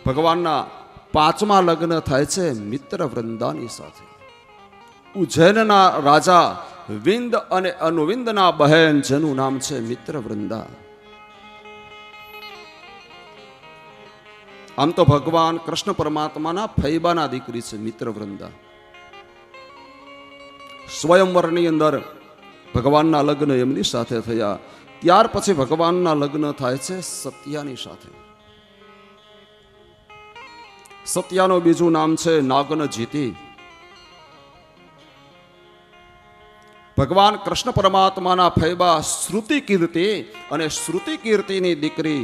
ભગવાનના 5મા લગ્ન થાય છે મિત્ર વૃંદાની સાથે. ઉજ્જૈનના રાજા વિંદ અને અનુવિંદના બહેન જેનું નામ છે મિત્ર વૃંદા. આમ તો ભગવાન કૃષ્ણ પરમાત્માના ફૈબાના દીકરી છે મિત્ર વૃંદા. સ્વયંવરની અંદર ભગવાનના લગ્ન એમની સાથે થયા. ત્યાર પછી ભગવાનના લગ્ન થાય છે સત્યાની સાથે. સત્યાનું બીજું નામ છે નાગનજીતી. ભગવાન કૃષ્ણ પરમાત્માના ફૈબા શ્રુતિ કીર્તિ અને શ્રુતિ કીર્તિની દીકરી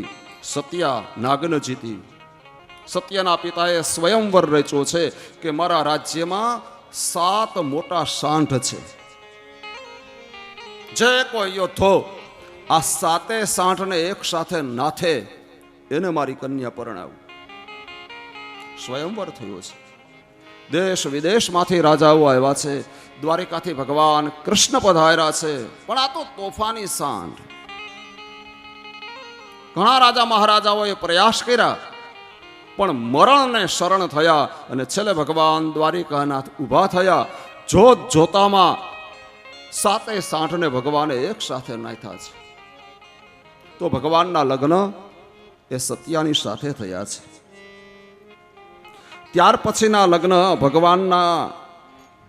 સત્યા નાગનજીતી. સત્યના પિતાએ સ્વયંવર રચ્યો છે કે મારા રાજ્યમાં 7 મોટા સાંઢ છે. જે કોઈ યોદ્ધો આ 7 સાંઢને એક સાથે નાથે એને મારી કન્યા પરણાવું. સ્વયંવર થયો છે. દેશ વિદેશમાંથી રાજાઓ આવ્યા છે. દ્વારિકાથી ભગવાન કૃષ્ણ પધાર્યા છે. પણ આ તો તોફાની સાંઢ. ઘણા રાજા મહારાજાઓએ પ્રયાસ કર્યા પણ મરણને શરણ થયા અને છેલ્લે ભગવાન દ્વારિકાનાથ ઊભા થયા. જોત જોતામાં 7 સાંઢને ભગવાને એક સાથે નાખ્યા છે. તો ભગવાનના લગ્ન એ સત્યાની સાથે થયા છે. ત્યાર પછીના લગ્ન ભગવાનના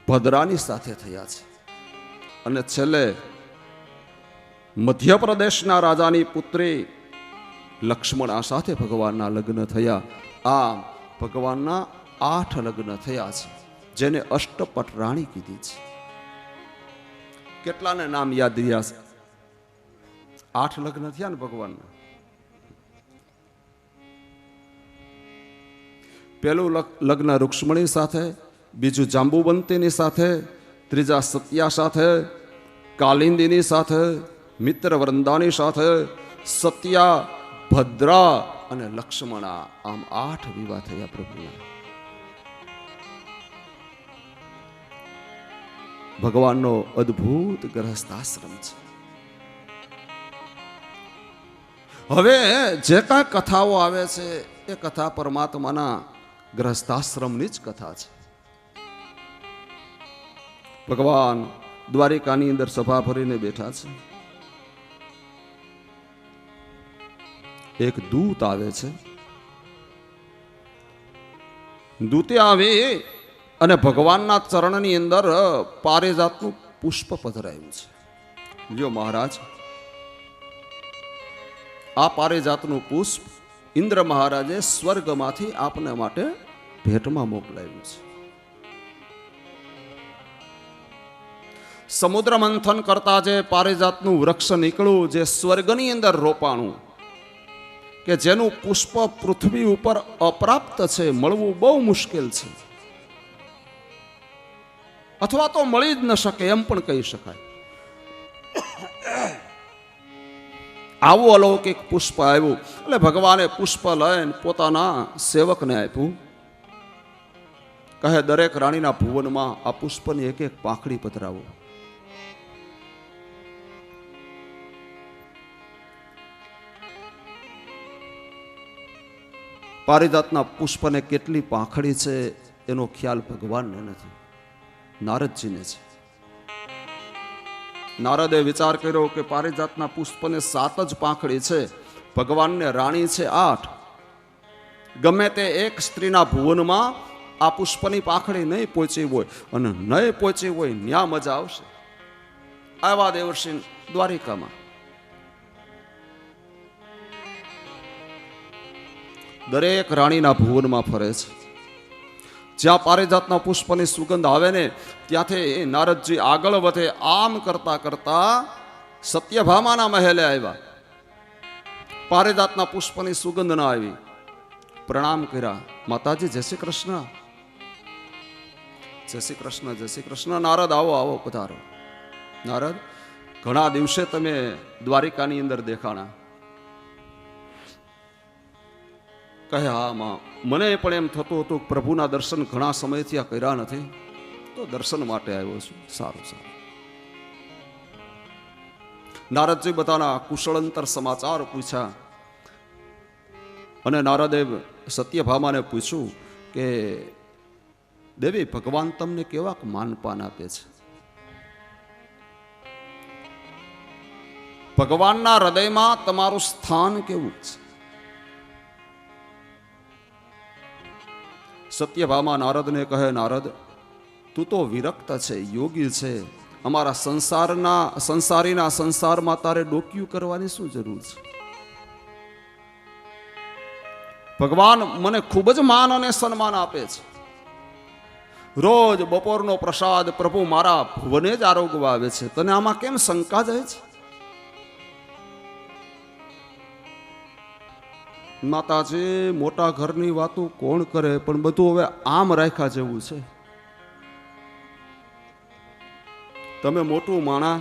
ભદ્રાની સાથે થયા છે. અને છેલ્લે મધ્યપ્રદેશના રાજાની પુત્રી લક્ષ્મણા સાથે ભગવાનના લગ્ન થયા. આમ ભગવાનના 8 લગ્ન થયા છે, જેને અષ્ટપટ રાણી કીધી છે. કેટલાને નામ યાદ રહ્યા છે? 8 લગ્ન થયા ને ભગવાનના. પહેલું લગ્ન રૂક્ષ્મણી સાથે, બીજું જાંબુવંતીની સાથે, ત્રીજા સત્યા સાથે, કાલિંદીની સાથે, મિત્ર વૃંદાની સાથે, સત્યા, ભદ્રા અને લક્ષ્મણા. આમ 8 વિવાહ થયા પ્રભુના. ભગવાનનો અદ્ભુત ગ્રહસ્થાશ્રમ છે. હવે જે કાંઈ કથાઓ આવે છે એ કથા પરમાત્માના ગ્રહસ્થાશ્રમની જ કથા છે. ભગવાન દ્વારિકાની અંદર સભા ભરીને બેઠા છે. એક દૂત આવે છે. દૂતે આવી અને ભગવાનના ચરણની અંદર પારિજાતનું પુષ્પ પધરાયું છે. લ્યો મહારાજ, આ પારિજાતનું પુષ્પ ઇન્દ્ર મહારાજે સ્વર્ગમાંથી આપને માટે ભેટમાં મોકલાયું છે. સમુદ્ર મંથન કરતા જે પારિજાતનું વૃક્ષ નીકળ્યું, જે સ્વર્ગની અંદર રોપાણું, કે જેનું પુષ્પ પૃથ્વી ઉપર અપ્રાપ્ત છે, મળવું બહુ મુશ્કેલ છે, અથવા તો મળી જ ન શકે એમ પણ કહી શકાય. આવું અલૌકિક પુષ્પ આવ્યું. એટલે ભગવાને પુષ્પ લઈને પોતાના સેવકને આપ્યું. કહે દરેક રાણીના ભુવનમાં આ પુષ્પની એક એક પાંખડી પધરાવો. પારિજાતના પુષ્પને કેટલી પાંખડી છે એનો ખ્યાલ ભગવાનને નથી, નારદજીને છે. નારદે વિચાર કર્યો કે પારિજાતના પુષ્પને 7 જ પાંખડી છે, ભગવાનને રાણી છે 8. ગમે તે એક સ્ત્રીના ભુવનમાં આ પુષ્પની પાંખડી નહીં પહોંચી હોય અને નહીં પહોંચી હોય ન્યા મજા આવશે. આવ્યા દેવર્ષિ દ્વારિકામાં. દરેક રાણીના ભુવનમાં ફરે છે. જ્યાં પારિજાતના પુષ્પની સુગંધ આવે ને ત્યાંથી નારદજી આગળ વધે. આમ કરતા કરતા સત્યભામાના મહેલે આવ્યા. પારિજાતના પુષ્પની સુગંધ ના આવી. પ્રણામ કર્યા. માતાજી જય શ્રી કૃષ્ણ. જય શ્રી કૃષ્ણ, જય શ્રી કૃષ્ણ. નારદ આવો આવો પધારો. નારદ, ઘણા દિવસે તમે દ્વારિકાની અંદર દેખાણા. કહે હા માં, મને પણ એમ થતું હતું પ્રભુના દર્શન ઘણા સમયથી આ કર્યા નથી, તો દર્શન માટે આવ્યો છું. સારું સારું. નારદજી બધાના કુશળંતર સમાચાર પૂછ્યા અને નારદે સત્યભામાને પૂછ્યું કે દેવી, ભગવાન તમને કેવાક માનપાન આપે છે? ભગવાનના હૃદયમાં તમારું સ્થાન કેવું છે? સત્યભામા નારદને કહે, નારદ, તું તો વિરક્ત છે, યોગી છે. અમારા સંસારીના સંસારમાં તારે ડોક્યું કરવાની શું જરૂર છે? ભગવાન મને ખૂબ જ માન અને સન્માન આપે છે. રોજ બપોરનો પ્રસાદ પ્રભુ મારા ભુવને જ આરોગવા આવે છે. તને આમાં કેમ શંકા જાય છે? માતાજી, મોટા ઘરની વાતો કોણ કરે, પણ બધું હવે આમ રાખ્યા જેવું છે. તમે મોટું માણા,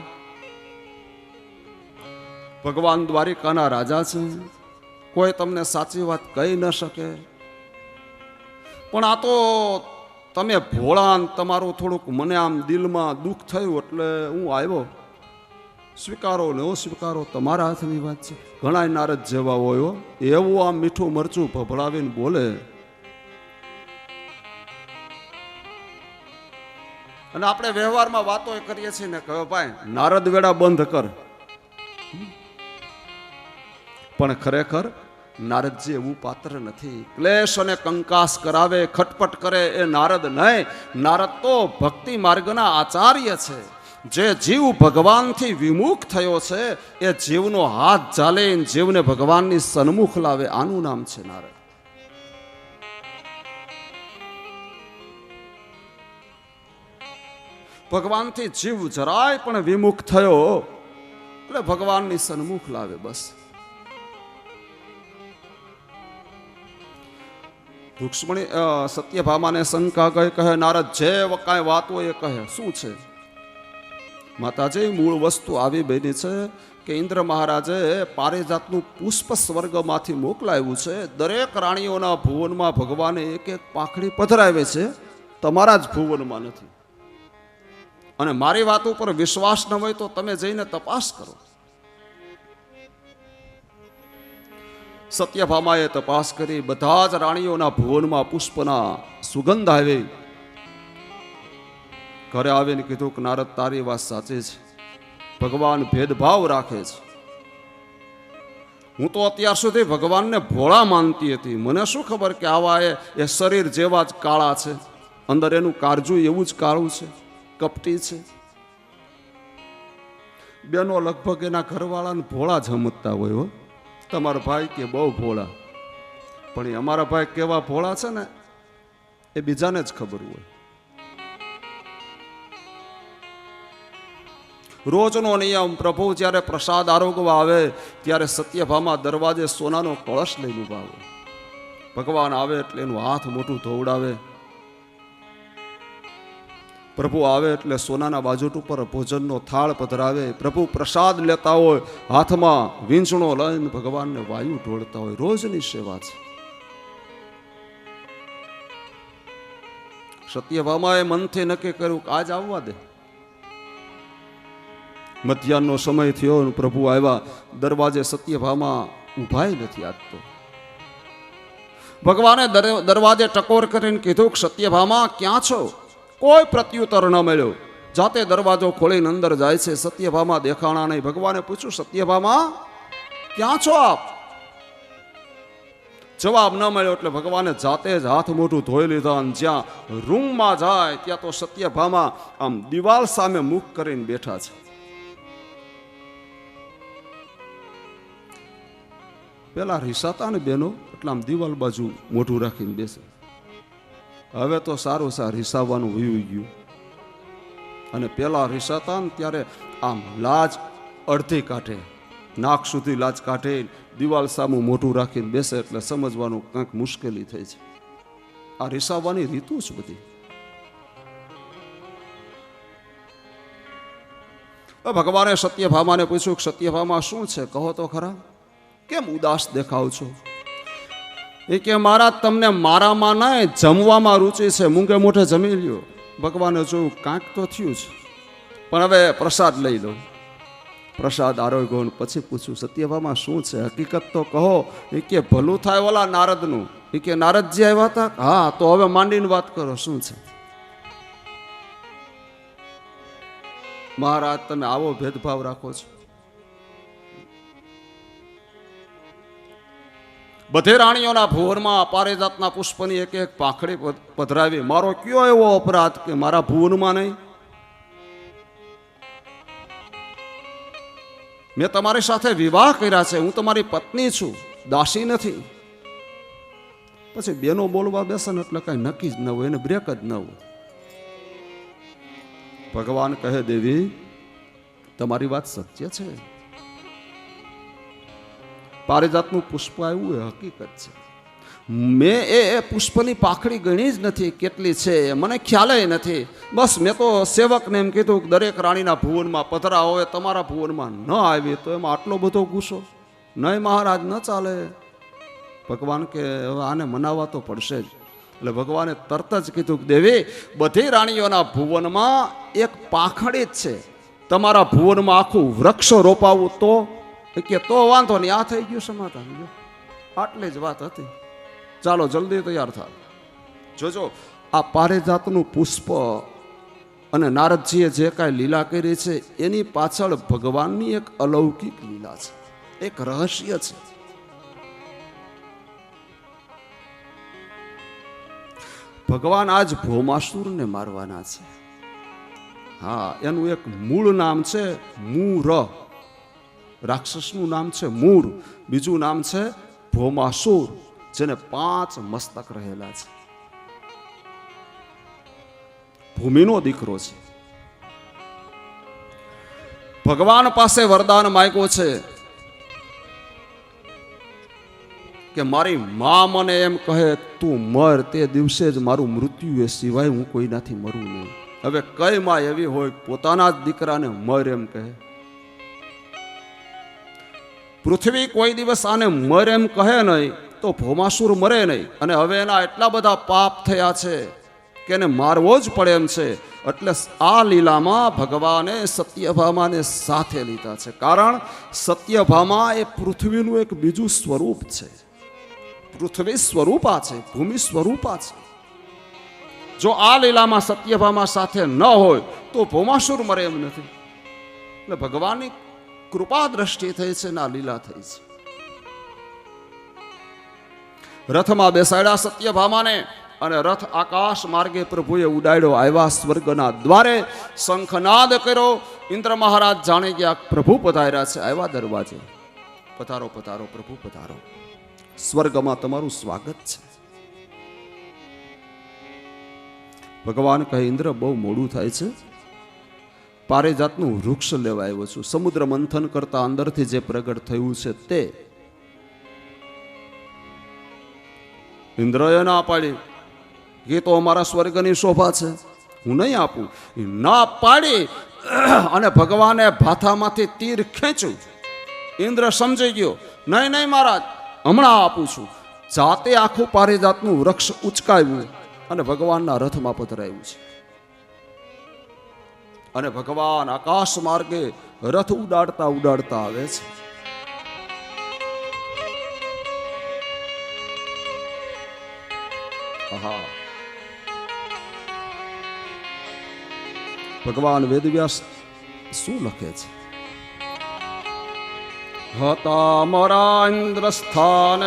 ભગવાન દ્વારિકાના રાજા છે, કોઈ તમને સાચી વાત કહી ન શકે. પણ આ તો તમે ભોળા, તમારું થોડુંક મને આમ દિલમાં દુઃખ થયું એટલે હું આવ્યો. સ્વીકારો ને સ્વીકારો, તમારા હાથની વાત છે. ઘણા નારદ જેવા હોય, એવું આમ મીઠું મરચું ભભળાવીને બોલે. અને આપણે વ્યવહારમાં વાતો કરીએ છીએ ને, કહો ભાઈ નારદ વેડા બંધ કર. પણ ખરેખર નારદજી એવું પાત્ર નથી. ક્લેશ અને કંકાસ કરાવે, ખટપટ કરે એ નારદ નહીં. નારદ તો ભક્તિ માર્ગના આચાર્ય છે. જે જીવ ભગવાનથી વિમુખ થયો છે એ જીવનો હાથ ઝાલે, જીવને ભગવાનની સન્મુખ લાવે, આનું નામ છે નારદ. ભગવાનથી જીવ જરાય પણ વિમુખ થયો એટલે ભગવાનની સન્મુખ લાવે, બસ. રૂક્ષ્મણી સત્યભામાને શંકા ગઈ, કહે નારદ, જે કાંઈ વાત હોય એ કહે, શું છે? માતાજી, મૂળ વસ્તુ આવી બની છે કે ઇન્દ્ર મહારાજે પારિજાતનું પુષ્પ સ્વર્ગમાંથી મોકલાવ્યું છે. દરેક રાણીઓના ભુવનમાં ભગવાને એક એક પાંખડી પધરાવે છે, તમારા જ ભુવનમાં નથી. અને મારી વાત ઉપર વિશ્વાસ ન હોય તો તમે જઈને તપાસ કરો. સત્યભામાએ તપાસ કરી, બધા જ રાણીઓના ભુવનમાં પુષ્પના સુગંધ આવી. ઘરે આવીને કીધું કે નારદ, તારી વાત સાચી છે, ભગવાન ભેદભાવ રાખે છે. હું તો અત્યાર સુધી ભગવાનને ભોળા માનતી હતી. મને શું ખબર કે આવા એ શરીર જેવા જ કાળા છે, અંદર એનું કાળજું એવું જ કાળું છે, કપટી છે. બેનો લગભગ એના ઘરવાળાને ભોળા જ સમજતા હોય. હો, તમારા ભાઈ કે બહુ ભોળા, પણ એ અમારા ભાઈ કેવા ભોળા છે ને એ બીજાને જ ખબર હોય. રોજનો નિયમ, પ્રભુ જ્યારે પ્રસાદ આરોગવા આવે ત્યારે સત્યભામા દરવાજે સોનાનો કળશ લઈને ઉભા હોય. ભગવાન આવે એટલે એનું હાથ મોટું ધોવડાવે. પ્રભુ આવે એટલે સોનાના બાજુટ ઉપર ભોજનનો થાળ પધરાવે. પ્રભુ પ્રસાદ લેતા હોય, હાથમાં વીંછણો લઈને ભગવાનને વાયુ ઢોળતા હોય. રોજની સેવા છે. સત્યભામાએ મનથી નક્કી કર્યું કે આજ આવવા દે. મધ્યાહનનો સમય થયો, પ્રભુ આવ્યા. દરવાજે સત્યભામા ઉભાય નથી. આજ તો ભગવાને દરવાજે ટકોર કરીને કીધું કે સત્યભામા ક્યાં છો? કોઈ પ્રત્યુત્તર ન મળ્યો. જાતે દરવાજો ખોલીને અંદર જાય છે. સત્યભામા દેખાણા નહીં. ભગવાને પૂછ્યું, સત્યભામા ક્યાં છો આપ? જવાબ ન મળ્યો એટલે ભગવાને જાતે જ હાથ મોઢું ધોઈ લીધા. અને જ્યાં રૂમમાં જાય ત્યાં તો સત્યભામા આમ દિવાલ સામે મુખ કરીને બેઠા છે. પેલા રીસાતા ને બેનો એટલે આમ દિવાલ બાજુ મોઢું રાખીને બેસે. હવે તો સારું રીસાવાનું વયું ગયું. અને પેલા રીસાતા ને ત્યારે આમ લાજ અડધી કાઢે, નાક સુધી લાજ કાઢે, દિવાલ સામું મોઢું રાખીને બેસે એટલે સમજવાનું કંઈક મુશ્કેલી થઈ છે. આ રીસાવાની રીતુ જ બધી. ભગવાને સત્યભામાને પૂછ્યું કે સત્યભામા શું છે, કહો તો ખરા, કેમ ઉદાસ દેખાવ છો? એ કે મહારાજ, તમને મારામાં નહીં જમવામાં રુચિ છે, મૂંગે મોઢે જમી લ્યો. ભગવાને જોયું કાંઈક તો થયું છે, પણ હવે પ્રસાદ લઈ લો. પ્રસાદ આરોગ્યો ને પછી પૂછ્યું, સત્યભામા શું છે, હકીકત તો કહો. એ કે ભલું થાય ઓલા નારદનું. એ કે નારદજી આવ્યા હતા? હા. તો હવે માંડીને વાત કરો, શું છે? મહારાજ તમે આવો ભેદભાવ રાખો છો. બધે રાણીઓના ભુવનમાં પારિજાતના પુષ્પની એક એક પાંખડી પધરાવી. મારો કયો એવો અપરાધ કે મારા ભુવનમાં નહીં? મેં તમારી સાથે વિવાહ કર્યા છે, હું તમારી પત્ની છું, દાસી નથી. પછી બેનો બોલવા બેસે ને એટલે કઈ નક્કી જ ન હોય, એને બ્રેક જ ન હોય. ભગવાન કહે, દેવી તમારી વાત સત્ય છે. પારિજાતનું પુષ્પ આવ્યું એ હકીકત છે. મેં એ પુષ્પની પાંખડી ગણી જ નથી, કેટલી છે મને ખ્યાલ નથી. બસ મેં તો સેવકને એમ કીધું કે દરેક રાણીના ભુવનમાં પધરા હોય, તમારા ભુવનમાં ન આવી તો એમાં આટલો બધો ગુસ્સો? નહીં મહારાજ, ન ચાલે. ભગવાન કે હવે આને મનાવવા તો પડશે જ. એટલે ભગવાને તરત જ કીધું કે દેવી બધી રાણીઓના ભુવનમાં એક પાંખડી જ છે, તમારા ભુવનમાં આખું વૃક્ષ રોપાવું તો? કે તો વાંધો નહીં, આ થઈ ગયું સમાધાન. આટલી જ વાત હતી. ચાલો જલ્દી તૈયાર થાવ. જોજો આ પારિજાતનું પુષ્પ અને નારદજીએ જે કાંઈ લીલા કરી છે એની પાછળ ભગવાનની એક અલૌકિક લીલા છે, એક રહસ્ય છે. ભગવાન આજ ભૌમાસુરને મારવાના છે. હા, એનું એક મૂળ નામ છે મૂર. રાક્ષસનું નામ છે મૂર, બીજું નામ છે ભૌમાસુર, જેને 5 મસ્તક રહેલા છે. ભૂમિનો દીકરો છે. ભગવાન પાસે વરદાન માંગ્યો છે કે મારી મા મને એમ કહે તું મર, તે દિવસે જ મારું મૃત્યુ એ સિવાય હું કોઈનાથી મરું નહીં. હવે કઈ માં એવી હોય પોતાના જ દીકરાને મર એમ કહે? પૃથ્વી કોઈ દિવસ આને મર એમ કહે નહીં તો ભૌમાસુર મરે નહીં. અને હવે એના એટલા બધા પાપ થયા છે કે એને મારવો જ પડે એમ છે. એટલે આ લીલામાં ભગવાને સત્યભામાને સાથે લીધા છે, કારણ સત્યભામા એ પૃથ્વીનું એક બીજું સ્વરૂપ છે. પૃથ્વી સ્વરૂપા છે, ભૂમિ સ્વરૂપા છે. જો આ લીલામાં સત્યભામા સાથે ન હોય તો ભૌમાસુર મરે એમ નથી. એટલે ભગવાનની કૃપા દ્રષ્ટિ થઈ છે ને આ લીલા થઈ છે. રથમાં બેસાડ્યા સત્યભામાને અને રથ આકાશ માર્ગે પ્રભુએ ઉડાડ્યો. આવ્યા સ્વર્ગના દ્વારે, શંખનાદ કર્યો. ઇન્દ્ર મહારાજ જાણી ગયા પ્રભુ પધાર્યા છે. આવ્યા દરવાજે, પધારો પધારો પ્રભુ પધારો, સ્વર્ગમાં તમારું સ્વાગત છે. ભગવાન કહે ઇન્દ્ર બહુ મોડું થાય છે, પારિજાતનું વૃક્ષ લેવા આવ્યો છું. સમુદ્ર મંથન કરતા અંદરથી જે પ્રગટ થયું છે તે. ઇન્દ્રએ ના પાડી, એ તો અમારા સ્વર્ગની શોભા છે, હું નહીં આપું. ના પાડી અને ભગવાને ભાથામાંથી તીર ખેંચ્યું. ઇન્દ્ર સમજી ગયો, નહીં નહીં મહારાજ, હમણાં આપું છું. જાતે આખું પારિજાતનું વૃક્ષ ઉચકાવ્યું અને ભગવાનના રથમાં પધરાયું છે. અને ભગવાન આકાશ માર્ગે રથ ઉડાડતા ઉડાડતા આવે છે. ભગવાન વેદવ્યાસ શું લખે છે? હતા મરા ઇન્દ્ર સ્થાન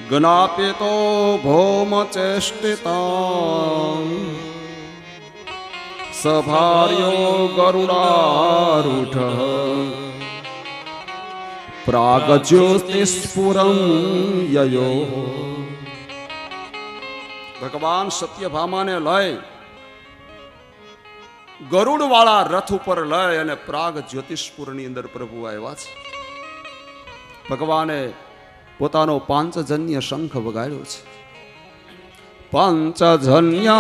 જ્ઞાપિતો ભૌમ ચેષ્ટિતા સભાર્યો ગરુડારૂઢ પ્રાગ જ્યોતિસ્ફુરં યયો. ભગવાન સત્યભામાને લઈ ગરુડ વાળા રથ ઉપર લઈ અને પ્રાગ જ્યોતિષપુરની અંદર પ્રભુ આવ્યા છે. ભગવાને પોતાનો પાંચજન્ય શંખ વગાડ્યો છે. પાંચજન્ય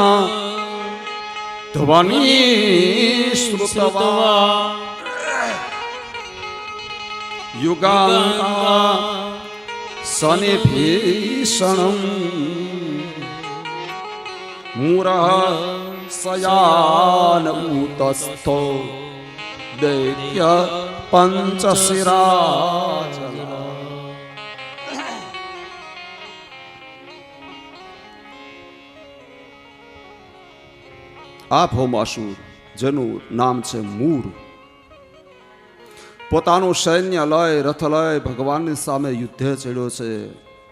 ધ્વનિ શ્રુતવા યુગાંતા સનિભીષણમ મૂરઃ શયાન ઉતસ્થો દૈત્ય પંચશિરા. આ ભૌમાસુર જેનું નામ છે મૂર, પોતાનું સૈન્ય લય રથ લય ભગવાનની સામે યુદ્ધે ચડ્યો છે.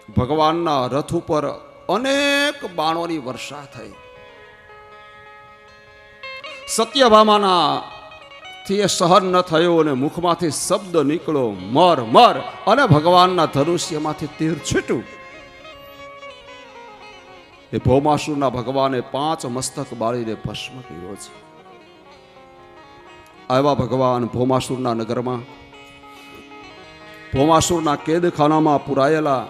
ભગવાનના રથ ઉપર અનેક બાણોની વર્ષા થઈ. સત્યભામાના થી એ સહન ન થયો અને મુખમાંથી શબ્દ નીકળ્યો મર મર, અને ભગવાનના ધનુષ્યમાંથી તીર છૂટ્યું. એ ભૌમાસુરના ભગવાને 5 મસ્તક બાળીને ભસ્મ કર્યો છે. આવ્યા ભગવાન ભૌમાસુરના નગરમાં, ભૌમાસુરના કેદખાનામાં પુરાયેલા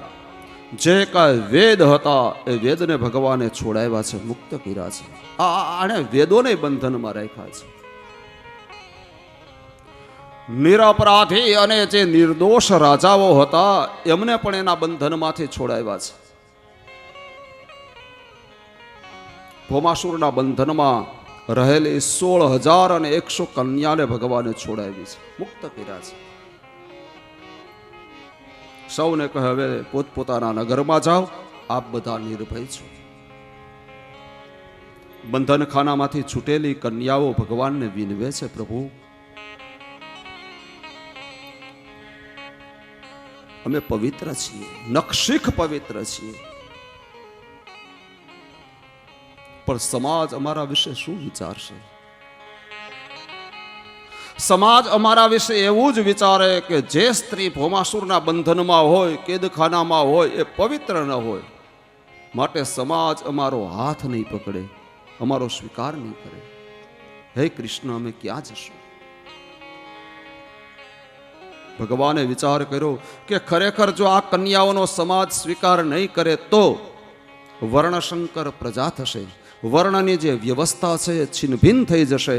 જે કાંઈ વેદ હતા એ વેદને ભગવાને છોડાવ્યા છે, મુક્ત કર્યા છે. આને વેદોને બંધનમાં રાખ્યા છે. નિરપરાધી અને જે નિર્દોષ રાજાઓ હતા એમને પણ એના બંધનમાંથી છોડાવ્યા છે. ભૌમાસુરના બંધનમાં રહેલી 16,100 કન્યાને ભગવાને છોડાવી છે, મુક્ત કર્યા છે. સૌને કહે હવે પોતપોતાના નગરમાં જાઓ, આપ બધા નિર્ભય છો. બંધનખાનામાંથી છૂટેલી કન્યાઓ ભગવાનને વિનવે છે, પ્રભુ અમે પવિત્ર છીએ, નખશીખ પવિત્ર છીએ, પણ સમાજ અમારા વિશે શું વિચારશે? સમાજ અમારા વિશે એવું જ વિચારે કે જે સ્ત્રી ભૌમાસુરના બંધનમાં હોય, કેદખાનામાં હોય, એ પવિત્ર ન હોય. માટે સમાજ અમારો હાથ નહીં પકડે, અમારો સ્વીકાર નહીં કરે. હે કૃષ્ણ, અમે ક્યાં જશું? ભગવાને વિચાર કર્યો કે ખરેખર જો આ કન્યાઓનો સમાજ સ્વીકાર નહીં કરે તો વર્ણશંકર પ્રજા થશે, વર્ણની જે વ્યવસ્થા છે એ છિન્નભિન્ન થઈ જશે.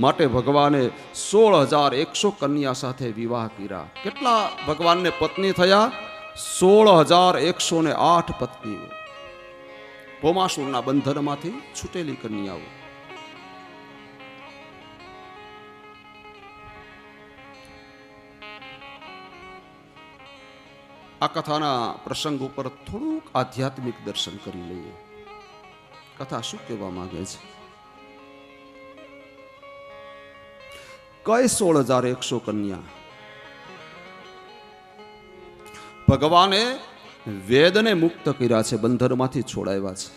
માટે ભગવાને 16,100 કન્યા સાથે વિવાહ કર્યા. કેટલા ભગવાનને પત્ની થયા? 16,108 પત્નીઓ, ભૌમાસુરના બંધનમાંથી છૂટેલી કન્યાઓ. આ કથાના પ્રસંગ ઉપર થોડુંક આધ્યાત્મિક દર્શન કરી લઈએ. કથા શું કહેવા માંગે છે? કઈ 16,100 કન્યા? ભગવાને વેદને મુક્ત કર્યા છે, બંધનમાંથી છોડાવ્યા છે.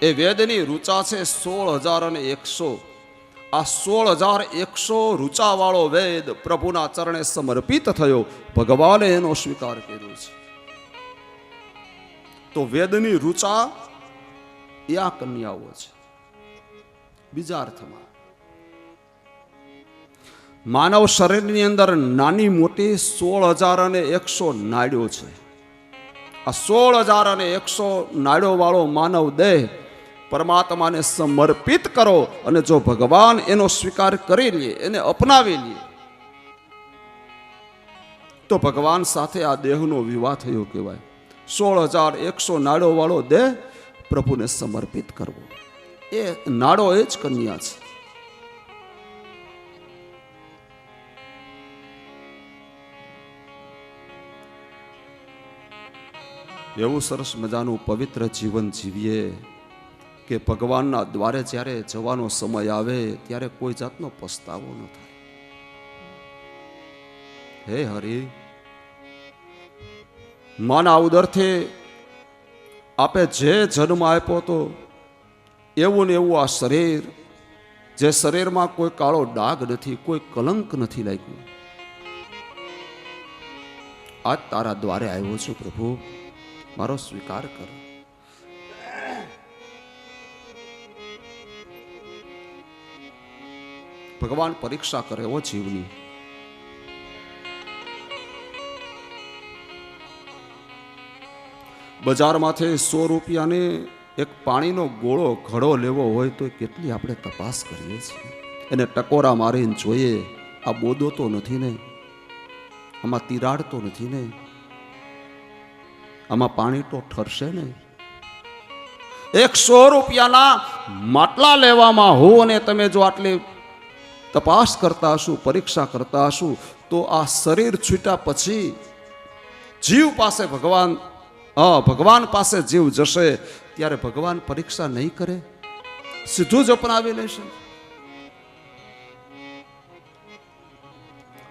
એ વેદની ઋચા છે 16,100. આ 16,100 ઋચા વાળો વેદ પ્રભુના ચરણે સમર્પિત થયો. ભગવાને એનો સ્વીકાર કર્યો છે. તો વેદની ઋચા એ આ કન્યાઓ છે. બીજા અર્થમાં માનવ શરીરની અંદર નાની મોટી 16,100 નાડીઓ છે. આ 16,100 નાડીઓ વાળો માનવ દેહ પરમાત્માને સમર્પિત કરો, અને જો ભગવાન એનો સ્વીકાર કરી લે, એને અપનાવી લે, તો ભગવાન સાથે આ દેહનો વિવાહ થયો કહેવાય. 16,100 નાડો વાળો દેહ પ્રભુને સમર્પિત કરવો, એ નાડો એ જ કન્યા છે. એવું સરસ મજાનું પવિત્ર જીવન જીવીએ કે ભગવાનના દ્વારે જ્યારે જવાનો સમય આવે ત્યારે કોઈ જાતનો પસ્તાવો ન થાય. હે હરિ, માના ઉદરથી આપે જે જન્મ આપ્યો તો એવું ને એવું આ શરીર, જે શરીરમાં કોઈ કાળો ડાઘ નથી, કોઈ કલંક નથી લાગ્યું, આજ તારા દ્વારે આવ્યો છું પ્રભુ, મારો સ્વીકાર કર. ભગવાન પરીક્ષા કરે એવો જીવની. બજારમાંથી 100 રૂપિયાને એક પાણીનો ગોળો ઘડો લેવો હોય તો કેટલી આપણે તપાસ કરીએ છીએ. એને ટકોરા મારીને જોઈએ, આ બોદો તો નથી ને, આમાં તિરાડ તો નથી ને, આમાં પાણી તો ઠરશે ને. 100 રૂપિયાના માટલા લેવામાં હો અને તમે જો આટલી તપાસ કરતા હશો, પરીક્ષા કરતા હશો, તો આ શરીર છૂટ્યા પછી જીવ પાસે ભગવાન પાસે જીવ જશે ત્યારે ભગવાન પરીક્ષા નહીં કરે, સીધું જ અપનાવી લેશે.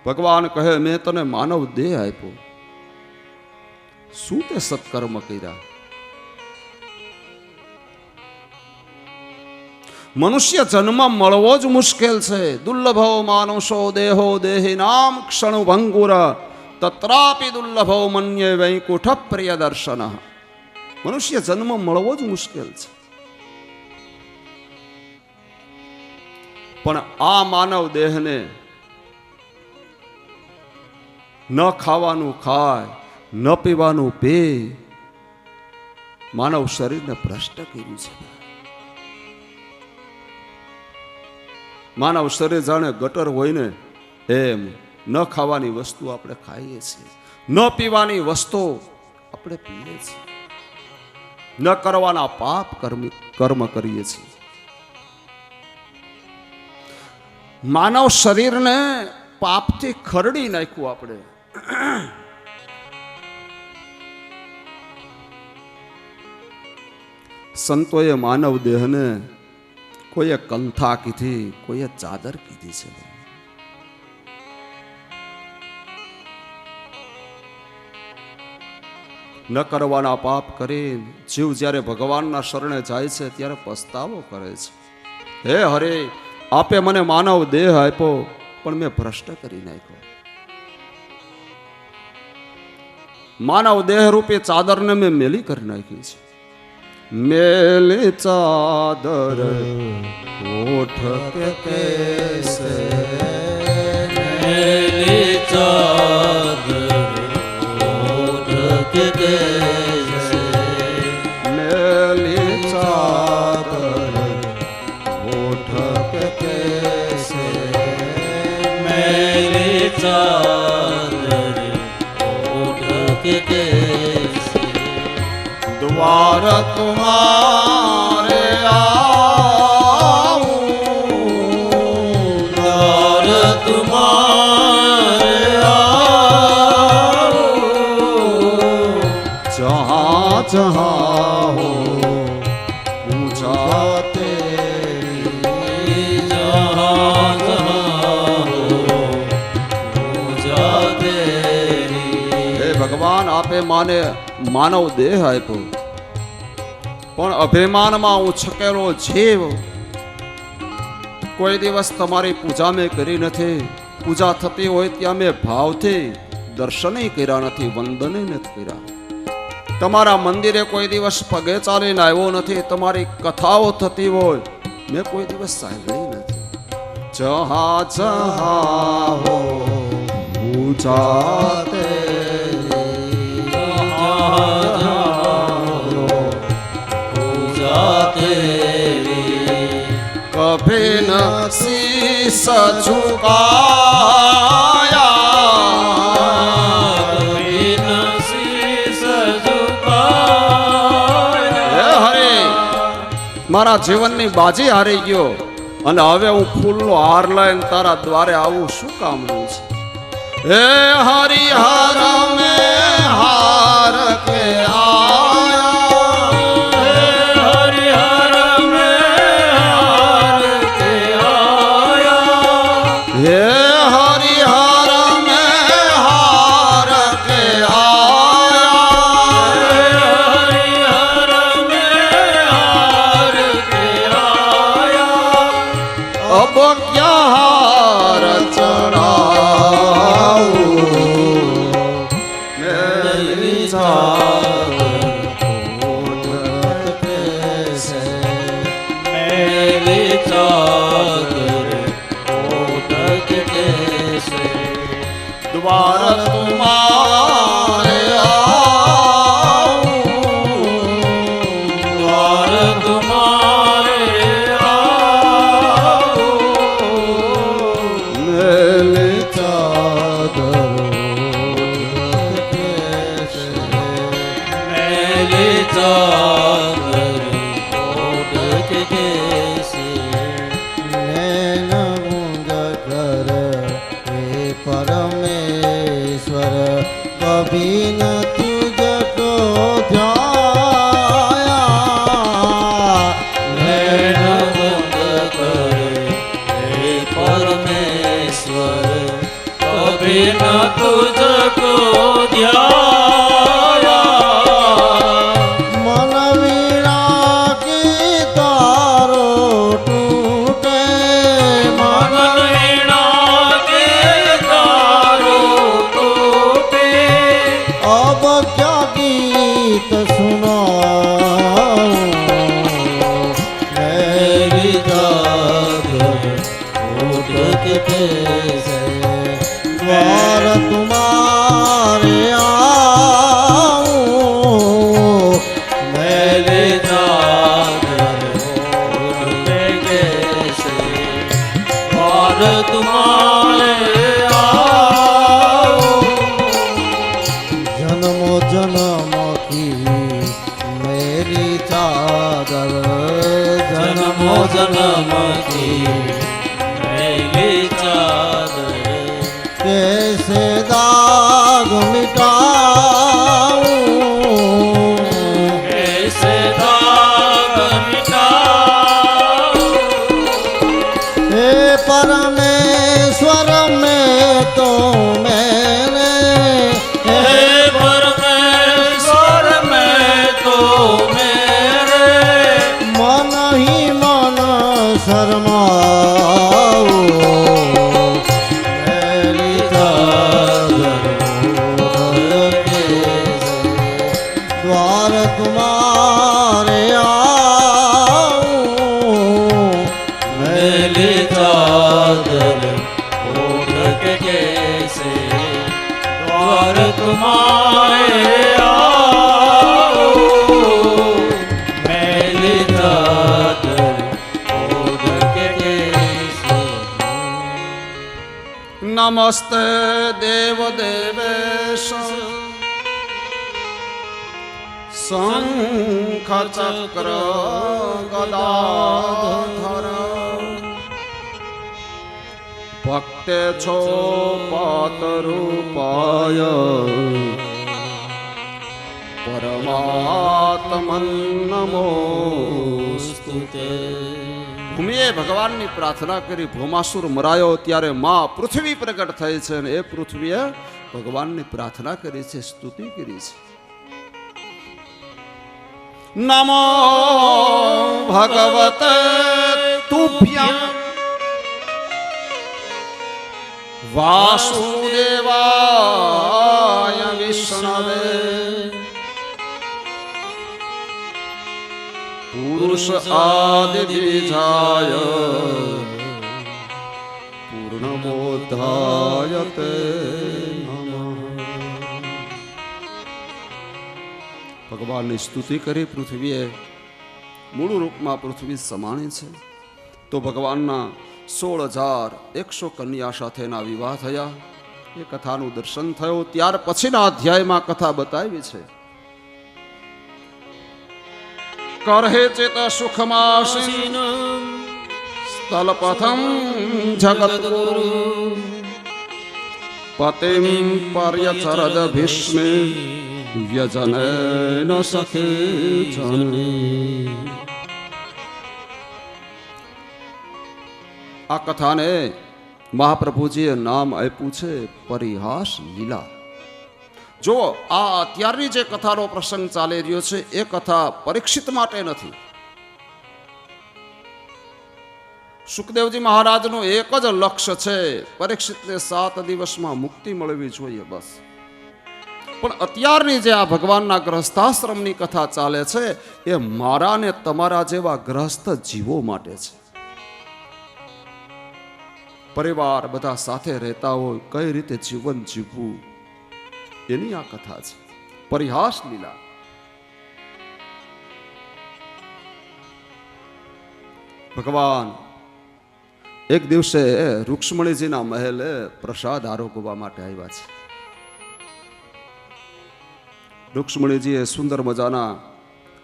ભગવાન કહે મેં તને માનવ દેહ આપ્યો, શું તે સત્કર્મ કર્યા? મનુષ્ય જન્મ મળવો જ મુશ્કેલ છે. દુર્લભો માનુષો દેહો દેહી નામ ક્ષણુ ભંગુર તત્રાપી દુર્લભો મન્યે વૈકુંઠ પ્રિય દર્શન. મનુષ્ય જન્મ મળવો જ મુશ્કેલ છે. પણ આ માનવ દેહને ન ખાવાનું ખાય, ન પીવાનું પી, માનવ શરીરને ભ્રષ્ટ કર્યું છે. માનવ શરીર જાણે ગટર હોય ને એમ ન ખાવાની વસ્તુ આપણે ખાઈએ છીએ, ન પીવાની વસ્તુ આપણે પીએ છીએ, ન કરવાના પાપ કર્મ કરીએ છીએ. માનવ શરીરને પાપથી ખરડી નાખ્યું આપણે. સંતોએ માનવ દેહને કોઈએ કંથા કીધી, કોઈએ ચાદર કીધી છે. ન કરવાના પાપ કરીને જીવ જ્યારે ભગવાનના શરણે જાય છે ત્યારે પસ્તાવો કરે છે. હે હરે, આપે મને માનવ દેહ આપ્યો પણ મેં ભ્રષ્ટ કરી નાખ્યો. માનવ દેહ રૂપી ચાદરને મેં મેલી કરી નાખી છે. મેલી ચાદર ઓઠ કે કેસે, મેલી ચાદર ઓઠ કે કેસે, મેલી ચાદર ઓઠ કે કેસે, મેલી ચાદર ઓઠ કે કેસે. દ્વાર તુમારે આઉં, દ્વાર તુમારે આઉં, જહાં જહાં હો પૂજા તેરી, જહાં જહાં હો પૂજા તેરી. હે ભગવાન, આપે માને માનવ દેહ આપ્યો પણ અભિમાનમાં હું છકેલો જીવ કોઈ દિવસ તમારી પૂજા મેં કરી નથી. પૂજા થતી હોય ત્યાં મેં ભાવથી દર્શને કર્યા નથી, વંદને નથી કર્યા. તમારા મંદિરે કોઈ દિવસ પગે ચાલીને આવ્યો નથી. તમારી કથાઓ થતી હોય મેં કોઈ દિવસ સાંભળી નથી. જહા જહા હો પૂજા તેરી, कभी न शीस झुकाया, कभी न शीस झुकाया. હે હરે, મારા જીવનની બાજી હારી ગયો અને હવે હું ફૂલનો હાર લઈને તારા દ્વારે આવું શું કામનું છે? હે હરિહર મેં હાર કે द्वार तुम्हारे द्वार तुम्हारे मेली चादर मेली चादर ओढ़ के अब क्या गीत सुनाऊं मेरी चादर ओढ़ के कैसे द्वार तुम्हारे आऊं मेरी चादर ओढ़ के कैसे और तुम्हारे आओ जन्मो जन्म की मेरी चादर जन्मो जन्म की मेरी चादर कैसे दाग मिटाऊं कैसे दाग मिटाऊं हे परमेश्वर में तो मैंने हे परमेश्वर मैं तो मेरे मन ही मन शर्माओ मेरी चादर ओढ़ के द्वार तुम्हारे आऊं मेरी चादर ओढ़ के कैसे द्वार तुम्हारे आओ मेरी चादर ओढ़ के कैसे नमस्ते देव देवेश शंख चक्र गदाधर भक्ते छो पातरूपाय પરમાત્મન નમોસ્તુતે. ભૂમિએ ભગવાનની પ્રાર્થના કરી ભૌમાસુર મરાયો ત્યારે માં પૃથ્વી પ્રગટ થઈ છે અને એ પૃથ્વીએ ભગવાનની પ્રાર્થના કરી છે, સ્તુતિ કરી છે. નમો ભગવતે તુભ્યં વાસુદેવાય વિષ્ણવે પુરુષ આદિ બીજાય પૂર્ણબોધાય તે નમઃ. ભગવાનની સ્તુતિ કરી પૃથ્વીએ મૂળ રૂપમાં પૃથ્વી સમાણી છે. તો ભગવાનના 16,100 કન્યા સાથેના વિવાહ થયા. એ કથાનું દર્શન થયું. ત્યાર પછીના અધ્યાયમાં કથા બતાવી છે. કરહે ચેત સુખમાસીન સ્થલપથમ જગતગુરુ પતિમ પર્યચરદ ભીષ્મે વ્યજનેન સખે જનની. આ કથાને મહાપ્રભુજીએ નામ આપ્યું છે પરિહાસ લીલા. જો આ અત્યારની જે કથાનો પ્રસંગ ચાલી રહ્યો છે એ કથા પરીક્ષિત માટે નથી. સુખદેવજી મહારાજનું એક જ લક્ષ્ય છે, પરીક્ષિતને 7 દિવસમાં મુક્તિ મળવી જોઈએ, બસ. પણ અત્યારની જે આ ભગવાનના ગ્રહસ્થાશ્રમની કથા ચાલે છે એ મારા ને તમારા જેવા ગ્રહસ્થ જીવો માટે છે. પરિવાર બધા સાથે રહેતા હોય, કઈ રીતે જીવન જીવવું એની આ કથા છે. પરિહાસ લીલા. ભગવાન એક દિવસે રૂક્ષ્મણીજીના મહેલે પ્રસાદ આરોગવા માટે આવ્યા છે. રૂક્ષ્મણીજીએ સુંદર મજાના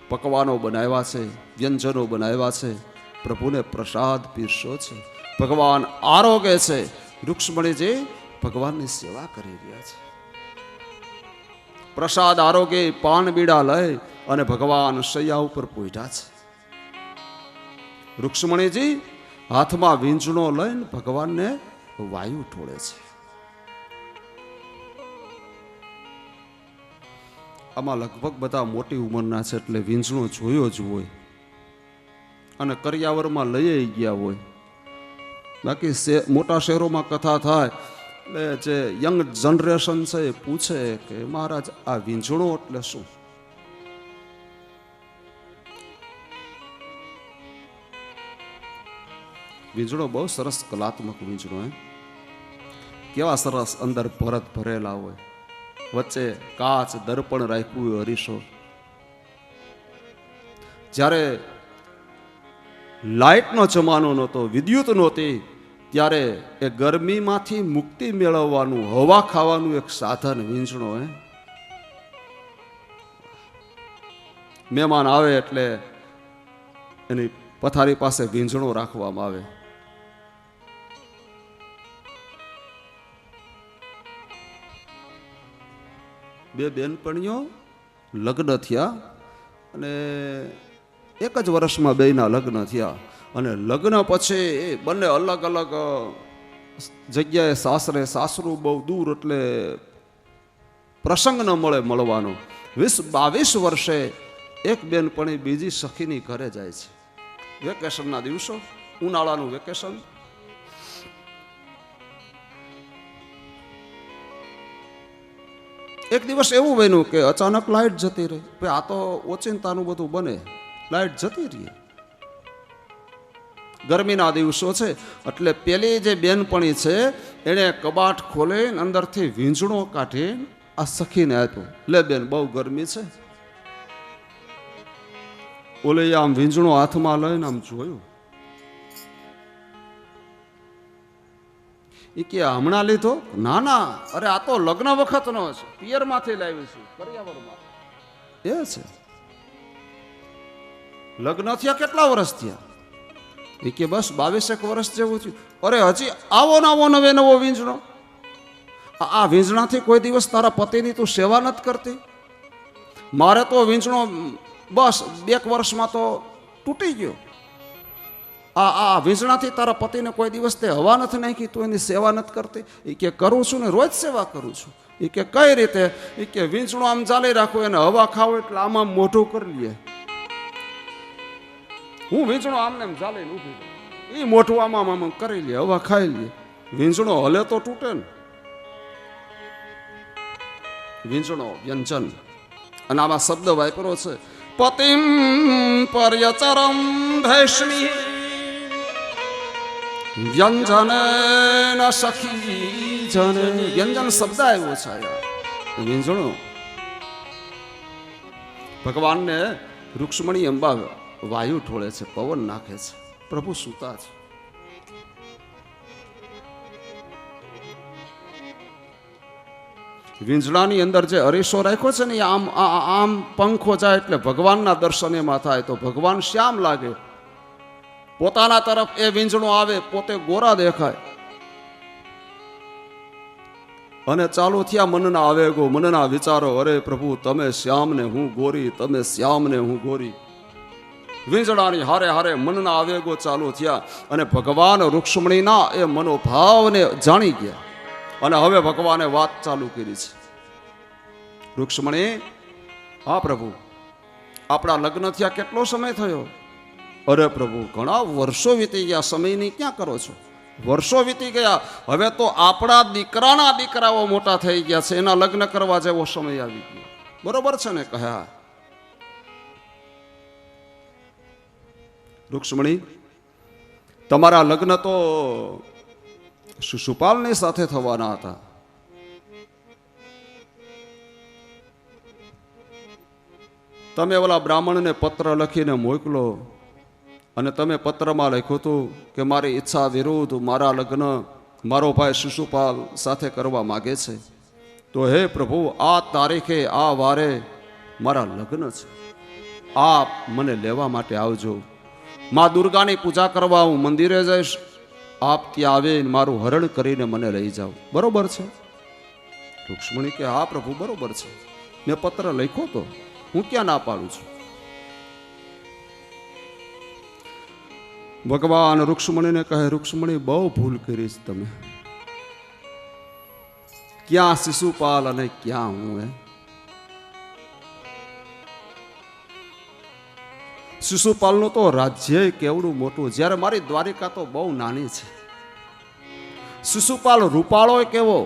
પકવાનો બનાવ્યા છે, વ્યંજનો બનાવ્યા છે, પ્રભુને પ્રસાદ પીરસો છે. ભગવાન આરોગે છે. રૂક્ષ્મણીજી ભગવાનની સેવા કરી રહ્યા છે. પ્રસાદ આરોગે પાન બીડા લઈ અને ભગવાન શૈયા ઉપર પોઢ્યા છે. રૂક્ષ્મણીજી હાથમાં વીંજણો લઈને ભગવાનને વાયુ ઠોળે છે. આમાં લગભગ બધા મોટી ઉંમરના છે એટલે વીંજણો જોયો જ હોય અને કરિયાવરમાં લઈ ગયા હોય. બાકી મોટા શહેરોમાં કથા થાય એટલે જે યંગ જનરેશન છે એ પૂછે કે મહારાજ આ વીંઝણો એટલે શું? વીંઝણો બહુ સરસ કલાત્મક વીંઝણો હે, કેવા સરસ અંદર ભરત ભરેલા હોય, વચ્ચે કાચ દર્પણ રાખ્યું હોય, અરીસો. જ્યારે લાઇટનો જમાનો નહોતો, વિદ્યુત નહોતી, ત્યારે એ ગરમીમાંથી મુક્તિ મેળવવાનું, હવા ખાવાનું એક સાધન વીંઝણો હે. મહેમાન આવે એટલે એની પથારી પાસે વીંઝણો રાખવામાં આવે. બે બેનપણીઓ લગ્ન થયા અને એક જ વર્ષમાં બેયના લગ્ન થયા અને લગ્ન પછી એ બંને અલગ અલગ જગ્યાએ સાસરે, સાસરું બહુ દૂર, એટલે પ્રસંગ ન મળે મળવાનો. 20-22 વર્ષે એક બેનપણી બીજી સખીની ઘરે જાય છે. વેકેશનના દિવસો, ઉનાળાનું વેકેશન. એક દિવસ એવું બન્યું કે અચાનક લાઇટ જતી રહી. આ તો ઓચિંતાનું બધું બને, લાઇટ જતી રહી. ગરમીના દિવસો છે એટલે પેલી જે બેનપણી છે એણે કબાટ ખોલીને અંદરથી વીંઝણો કાઢી આ સખીને આપ્યો. લે બેન, બહુ ગરમી છે. ઓલે આમ વીંઝણો હાથમાં લઈને આમ જોયું. એ કે હમણાં લીધો? ના ના, અરે આ તો લગ્ન વખતનો છે, પિયરમાંથી લાવી છું, કરિયાવરમાં. એ છે. લગ્ન થયા કેટલા વર્ષ થયા? એ કે બસ 22 વર્ષ જેવું થયું. અરે હજી આવો નવો નવે નવો વીંઝણો? આ વીંઝણાથી કોઈ દિવસ તારા પતિની તું સેવા નથી કરતી? મારે તો વીંઝણો બસ 2 વર્ષમાં તો તૂટી ગયો. આ વીંઝણાથી તારા પતિને કોઈ દિવસ તે હવા નથી નાખી, તું એની સેવા નથી કરતી? એ કે કરું છું ને, રોજ સેવા કરું છું. એ કે કઈ રીતે? એ કે વીંઝણો આમ ચાલી રાખું, એને હવા ખાવું એટલે આમ મોઢું કરી લે. હું વીંઝણો આમને એમ ચાલીને ઊભી રહું, એ મોઢું આમ કરી લે, હવા ખાઈ લે. વીંઝણો હલે તો તૂટે ને. વીંઝણો વ્યંજન, અને આમાં શબ્દ વાપરો છે પતિમ પર્યચરમ ભૈષ્મી વ્યંજન ન સખી જન. વ્યંજન શબ્દ આવ્યો છે વીંઝણો. ભગવાનને રૂક્ષ્મણી અંબા વાયુ ઠોળે છે, પવન નાખે છે, પ્રભુ સૂતા છે. વીંઝણાની અંદર જે અરીસો રાખ્યો છે ને, આમ આમ પંખો જાય એટલે ભગવાનના દર્શન એમાં થાય, તો ભગવાન શ્યામ લાગે. પોતાના તરફ એ વીંઝણો આવે, પોતે ગોરા દેખાય. અને ચાલુ થયા મનના આવેગો, મનના વિચારો. અરે પ્રભુ, તમે શ્યામ ને હું ગોરી, તમે શ્યામ ને હું ગોરી. વીંઝણાની હારે હારે મનના આવેગો ચાલુ થયા અને ભગવાન રૂક્ષ્મણીના એ મનોભાવને જાણી ગયા. અને હવે ભગવાને વાત ચાલુ કરી છે. રૂક્ષ્મણી, હા પ્રભુ, આપણા લગ્ન થયા કેટલો સમય થયો? અરે પ્રભુ, ઘણા વર્ષો વીતી ગયા. સમયની ક્યાં કરો છો? વર્ષો વીતી ગયા. હવે તો આપણા દીકરાના દીકરાઓ મોટા થઈ ગયા છે, એના લગ્ન કરવા જેવો સમય આવી ગયો. બરોબર છે ને? કહ્યા. રૂક્ષ્મણી, તમારા લગ્ન તો શિશુપાલની સાથે થવાના હતા. તમે ઓલા બ્રાહ્મણને પત્ર લખીને મોકલો અને તમે પત્રમાં લખ્યું હતું કે મારી ઈચ્છા વિરુદ્ધ મારા લગ્ન મારો ભાઈ શિશુપાલ સાથે કરવા માગે છે. તો હે પ્રભુ, આ તારીખે આ વારે મારા લગ્ન છે, આપ મને લેવા માટે આવજો. મા દુર્ગાની પૂજા કરવા હું મંદિરે જઈશ, આપ ત્યાં આવીને મારું હરણ કરીને મને લઈ જાઓ. બરોબર છે? રૂક્ષ્મણી કે હા પ્રભુ, બરોબર છે. મેં પત્ર લખ્યો તો, હું ક્યાં ના પાડું છું. ભગવાન રૂક્ષ્મણીને કહે, રૂક્ષ્મણી, બહુ ભૂલ કરી છે તમે. ક્યાં શિશુપાલ અને ક્યાં હું? શિશુપાલનું તો રાજ્ય કેવડું મોટું, જ્યારે મારી દ્વારિકા તો બહુ નાની છે. શિશુપાલ રૂપાળો કેવો?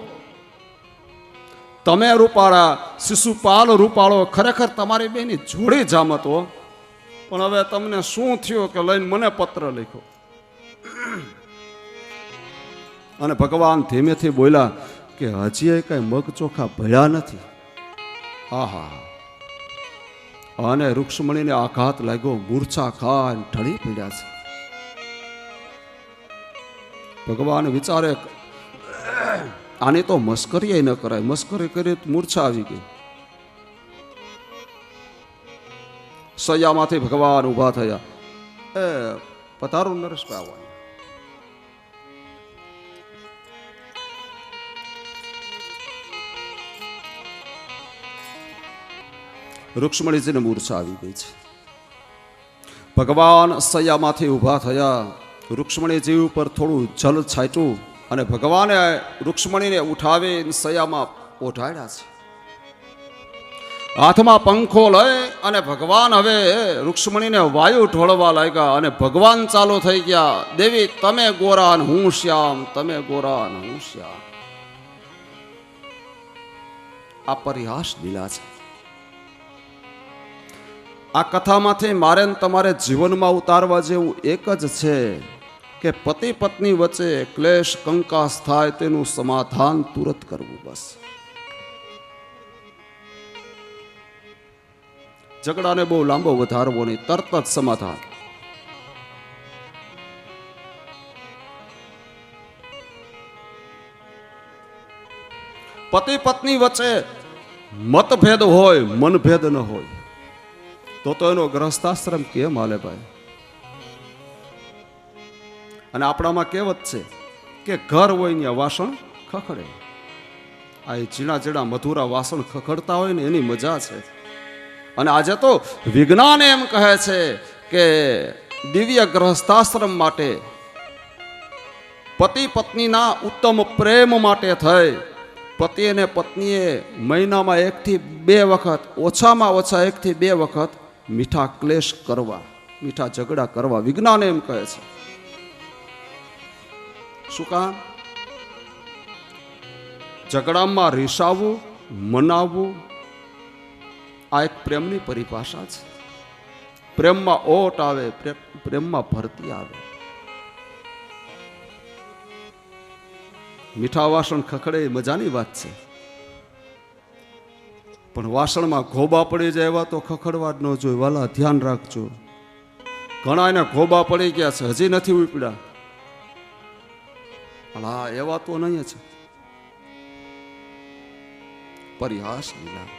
તમે રૂપાળા, શિશુપાલ રૂપાળો, ખરેખર તમારી બેની જોડી જામત હો. પણ હવે તમને શું થયું કે લઈને મને પત્ર લખ્યો? અને ભગવાન ધીમેથી બોલ્યા કે હજી કઈ મગ ચોખા ભળ્યા નથી. આહા! અને રૂક્ષ્મણીને આઘાત લાગ્યો, મૂર્છા ખાઈને ઢળી પડ્યા છે. ભગવાન વિચારે આની તો મસ્કરી ન કરાય, મસ્કરી કરી તો મૂર્છા આવી ગઈ. સૈયામાંથી ભગવાન ઊભા થયા. એ પધારો નરેશભાઈ. રૂક્ષ્મણીજીને મૂર્છા આવી ગઈ છે. ભગવાન સૈયામાંથી ઊભા થયા, રૂક્ષ્મણીજી ઉપર થોડું જલ છાંટ્યું અને ભગવાને રૂક્ષ્મણીને ઉઠાવી સૈયામાં ઓઢાડ્યા છે. હાથમાં પંખો લઈ અને ભગવાન હવે રૂક્ષ્મણીને વાયુ ઢોળવા લાગ્યા અને ભગવાન ચાલુ થઈ ગયા. દેવી તમે ગોરા ને હું શ્યામ, તમે ગોરા ને હું શ્યામ. આ પરિહાસ લીલા છે. આ કથામાંથી મારે તમારે જીવનમાં ઉતારવા જેવું એક જ છે કે પતિ પત્ની વચ્ચે ક્લેશ કંકાસ થાય તેનું સમાધાન તુરત કરવું. બસ ઝઘડાને બહુ લાંબો વધારવો નહીં, તરત જ સમાધાન. પતિ પત્ની વચ્ચે મતભેદ હોય, મનભેદ ન હોય તો એનો ગ્રહસ્થાશ્રમ કેમ હાલે ભાઈ? અને આપણામાં કહેવત છે કે ઘર હોય ને વાસણ ખખડે. આ ઝીણા ઝીણા મધુરા વાસણ ખખડતા હોય ને એની મજા છે. અને આજે તો વિજ્ઞાન એમ કહે છે કે દિવ્ય ગ્રહસ્થાશ્રમ માટે, પતિ પત્નીના ઉત્તમ પ્રેમ માટે થઈ પતિ અને પત્નીએ મહિનામાં 1 થી 2 વખત, ઓછામાં ઓછા 1 થી 2 વખત મીઠા ક્લેશ કરવા, મીઠા ઝઘડા કરવા. વિજ્ઞાન એમ કહે છે. શું કામ? ઝઘડામાં રીસાવવું, મનાવવું, આ એક પ્રેમની પરિભાષા છે. પ્રેમમાં ઓટ આવે, પ્રેમમાં ભરતી આવે. મીઠા વાસણ ખખડે એ મજાની વાત છે, પણ વાસણમાં ઘોબા પડી જાય એવા તો ખખડવા જ ન જોઈએ. વાલા ધ્યાન રાખજો. ઘણા એને ઘોબા પડી ગયા છે, હજી નથી ઉપડ્યા. હા, એવા તો નહીં છે. પરિહાસ લીલા.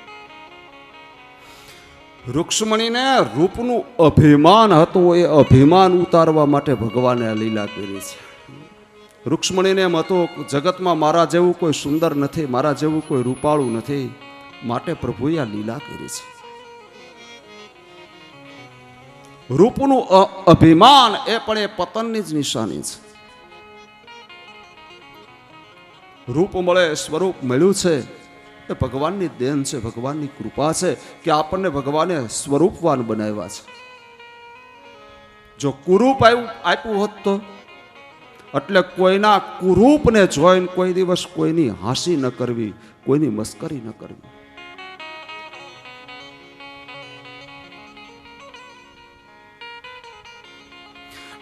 રૂક્ષ્મણીને રૂપનું અભિમાન હતું, એ અભિમાન ઉતારવા માટે ભગવાને આ લીલા કરી છે. રૂક્ષ્મણીને એમ હતું જગતમાં મારા જેવું કોઈ સુંદર નથી, મારા જેવું કોઈ રૂપાળું નથી, માટે પ્રભુએ આ લીલા કરી છે. રૂપનું અભિમાન એ પણ એ પતનની જ નિશાની છે. રૂપ મળે, સ્વરૂપ મળ્યું છે, એ ભગવાનની દેન છે, ભગવાનની કૃપા છે કે આપણને ભગવાને સ્વરૂપવાન બનાવ્યા છે. જો કુરૂપ આપ્યું હોત તો, એટલે કોઈના કુરૂપને જોઈને કોઈ દિવસ કોઈની હાંસી ન કરવી, કોઈની મસ્કરી ન કરવી.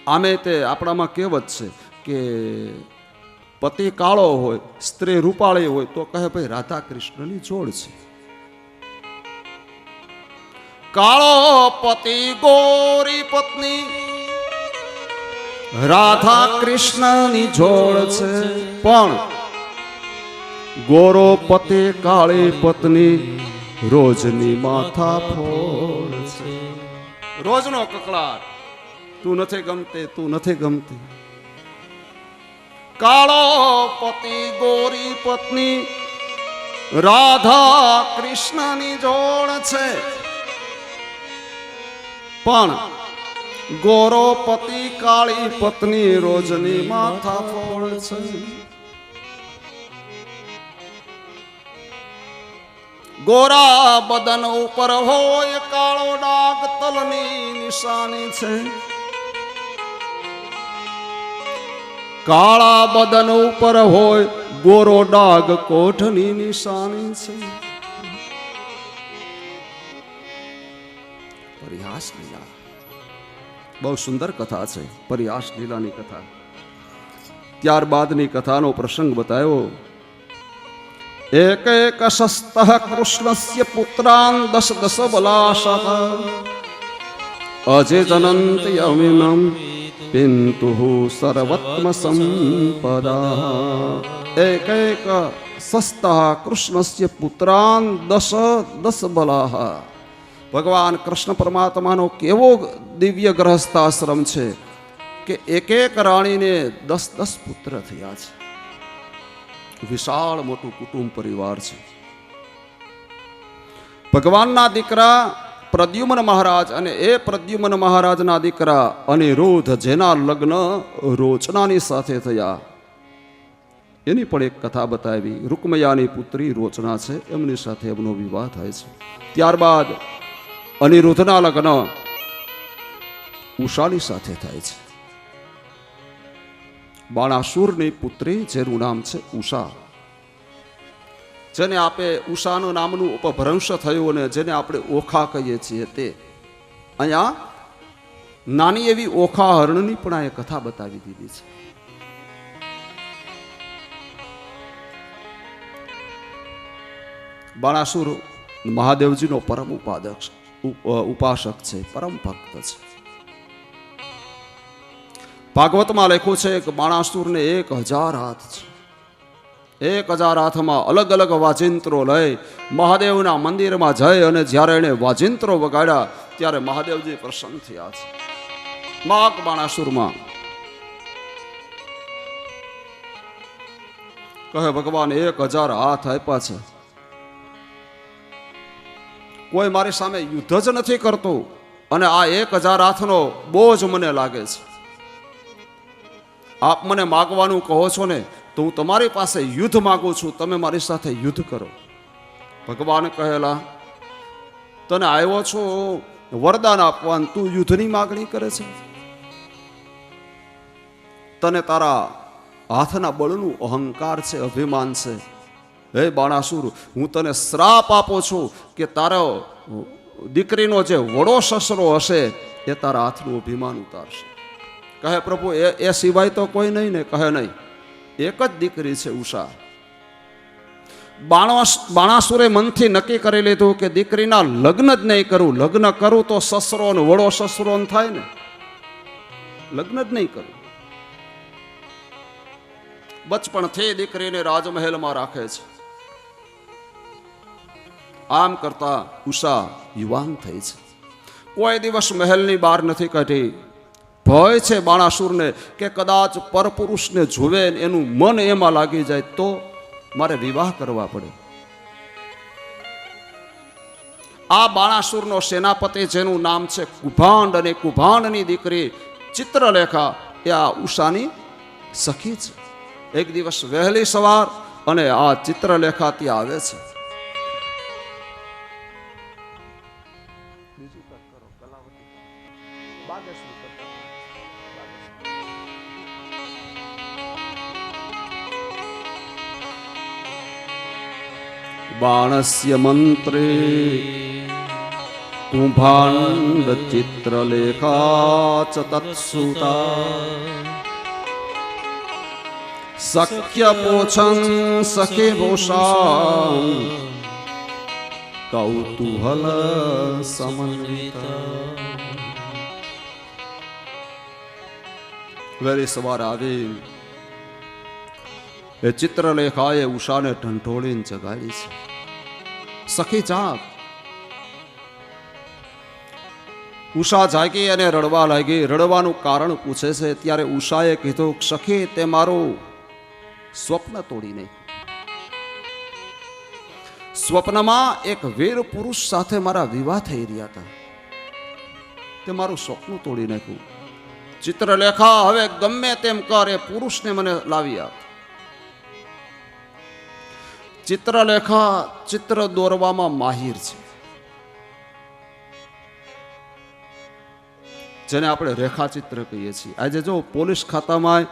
આમે તે આપણામાં કહેવત છે કે પતિ કાળો હોય, સ્ત્રી રૂપાળી હોય તો કહે ભાઈ રાધા કૃષ્ણની જોડ છે. કાળો પતિ ગોરી પત્ની રાધા કૃષ્ણની જોડ છે, પણ ગોરો પતિ કાળી પત્ની રોજની માથા ફોડ છે. રોજનો કકળાટ, તું નથી ગમતી, તું નથી ગમતી. કાળો પતિ ગોરી પત્ની રાધા કૃષ્ણની જોડ છે, પણ ગોરો પતિ કાળી પત્ની રોજની માથા ફોડ છે. ગોરા બદન ઉપર હોય કાળો ડાગ તલની નિશાની છે. કાળા બદન ઉપર હોય ગોરો ડાગ કોઠની નિશાની છે. પરિહાસ લીલા બહુ સુંદર કથા છે. પરિહાસ લીલાની કથા. ત્યારબાદની કથાનો પ્રસંગ બતાવ્યો. એક એક શસ્ત કૃષ્ણસ્ય પુત્રાન દશ દશ બલાશત અજે જનંત યમિનમ પિન્તુ સર્વત્મ સંપદા. એક એક શસ્ત કૃષ્ણસ્ય પુત્રાન દશ દશ બલાહ. ભગવાન કૃષ્ણ પરમાત્માનો કેવો દિવ્ય ગ્રહસ્થાશ્રમ છે કે એક એક રાણીને 10-10 પુત્ર થયા છે. વિશાળ મોટું કુટુંબ પરિવાર છે. ભગવાનના દીકરા પ્રદ્યુમ્ન મહારાજ અને એ પ્રદ્યુમ્ન મહારાજના દીકરા અનિરુદ્ધ, જેના લગ્ન રોચનાની સાથે થયા, એની પણ એક કથા બતાવી. રૂકમયાની પુત્રી રોચના છે, એમની સાથે એમનો વિવાહ થાય છે. ત્યારબાદ અનિરુદ્ધના લગ્ન ઉષાની સાથે થાય છે. બાણાસુરની પુત્રી, જેનું નામ છે ઉષા, જેને આપણે ઉષાનું નામનું ઉપભ્રંશ થયું અને જેને આપણે ઓખા કહીએ છીએ, તે અહીંયા નાની એવી ઓખા હરણની પણ આ કથા બતાવી દીધી છે. બાણાસુર મહાદેવજીનો પરમ ઉપાસક છે, પરમ ભક્ત છે. ભાગવતમાં લખ્યું છે કે બાણાસુરને 1000 હાથ છે. 1000 હાથમાં અલગ અલગ વાજિંત્રો લઈ મહાદેવના મંદિરમાં જઈ અને જ્યારે એને વાજિંત્રો વગાડ્યા ત્યારે મહાદેવજી પ્રસન્ન થયા છે. માગ બાણાસુરમાં કહે, ભગવાન 1000 હાથ આપ્યા છે, કોઈ મારી સામે યુદ્ધ જ નથી કરતું અને આ 1000 હાથનો બોજ મને લાગે છે. આપ મને માગવાનું કહો છો ને, તો હું તમારી પાસે યુદ્ધ માગું છું, તમે મારી સાથે યુદ્ધ કરો. ભગવાન કહેલા, તને આવ્યો છો વરદાન આપવાનું, તું યુદ્ધની માગણી કરે છે? તને તારા હાથના બળનું અહંકાર છે, અભિમાન છે. હે બાણાસુર, હું તને શ્રાપ આપું છું કે તારો દીકરીનો જે વડો સસરો હશે એ તારા હાથનું અભિમાન ઉતારશે. કહે, પ્રભુ એ સિવાય તો કોઈ નહીં ને? કહે, નહીં, એક જ દીકરી છે ઉષા. બાણાસુરે મનથી નક્કી કરી લીધું કે દીકરીના લગ્ન જ નહીં કરું. લગ્ન કરું તો સસરો ને વડો સસરો થાય ને, લગ્ન જ નહીં કરું. બચપણથી દીકરીને રાજમહેલમાં રાખે છે. આમ કરતા ઉષા યુવાન થઈ છે. કોઈ દિવસ મહેલની બહાર નથી કાઢી. ભય છે બાણાસુરને કે કદાચ પરપુરુષને જોવે એનું મન એમાં લાગી જાય તો મારે વિવાહ કરવા પડે. આ બાણાસુરનો સેનાપતિ, જેનું નામ છે કુભાંડ, અને કુભાંડની દીકરી ચિત્રલેખા એ આ ઉષાની સખી છે. એક દિવસ વહેલી સવાર અને આ ચિત્રલેખા ત્યાં આવે છે. બાણસ્ય મંત્રે કુંભાંડ ચિત્રલેખા ચ તત્સુતા સખ્ય પોછન સખે ભૂષા કૌતૂહલ સમન્વિતા. વહેલી સવારે આવી એ ચિત્રલેખાએ ઉષાને ઢંઢોળીને જગાડી છે. સખી જાગ. ઉષા જાગી અને રડવા લાગી. રડવાનું કારણ પૂછે છે ત્યારે ઉષાએ કીધું, સખી, તે મારું સ્વપ્ન તોડી નાખ્યું. સ્વપ્નમાં એક વીર પુરુષ સાથે મારા વિવાહ થઈ રહ્યા હતા, તે મારું સ્વપ્ન તોડી નાખ્યું. ચિત્રલેખા, હવે ગમે તેમ કર, એ પુરુષને મને લાવી આપ. ચિત્રલેખા ચિત્ર દોરવામાં માહિર છે, જેને આપણે રેખાચિત્ર કહીએ છીએ. આજે જો પોલીસ ખાતામાં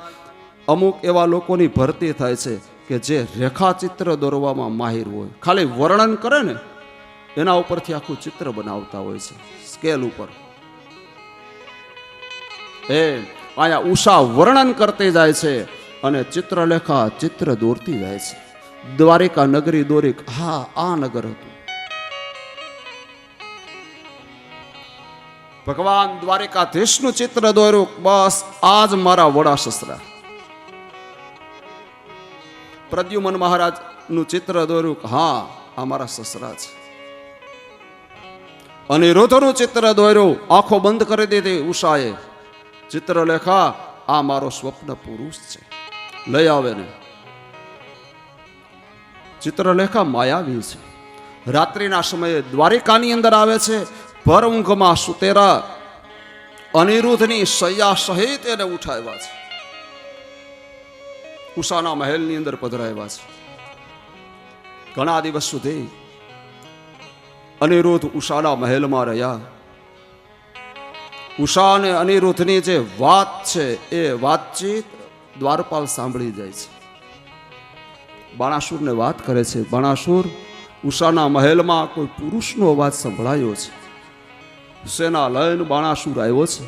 અમુક એવા લોકોની ભરતી થાય છે કે જે રેખાચિત્ર દોરવામાં માહિર હોય, ખાલી વર્ણન કરે ને એના ઉપરથી આખું ચિત્ર બનાવતા હોય છે સ્કેલ ઉપર. અહીંયા ઉષા વર્ણન કરતી જાય છે અને ચિત્રલેખા ચિત્ર દોરતી જાય છે. દ્વારિકા નગરી દોરી, હા આ નગર હતું. ભગવાન દ્વારિકાધીશનું ચિત્ર દોર્યું, બસ આજ મારા વડા સસરા. પ્રદ્યુમન મહારાજનું ચિત્ર દોર્યું, હા આ મારા સસરા છે. અનિરુદ્ધનું ચિત્ર દોર્યું, આંખો બંધ કરી દીધી ઉષાએ. ચિત્રલેખા આ મારો સ્વપ્ન પુરુષ છે, લઈ આવે ને. ચિત્રલેખા માયાવી છે. રાત્રિના સમયે દ્વારિકાની અંદર આવે છે, ભર ઊંઘમાં સુતેરા અનિરુદ્ધની શૈયા સહિત એને ઉઠાવ્યા છે. ઉષાના મહેલની અંદર પધરાવ્યા છે. ઘણા દિવસ સુધી અનિરુદ્ધ ઉષાના મહેલમાં રહ્યા. ઉષા અને અનિરુદ્ધની જે વાત છે એ વાતચીત દ્વારપાલ સાંભળી જાય છે. બાણાસુરને વાત કરે છે, બાણાસુર, ઉષાના મહેલમાં કોઈ પુરુષનો અવાજ સંભળાયો છે. સેના લઈને બાણાસુર આવ્યો છે.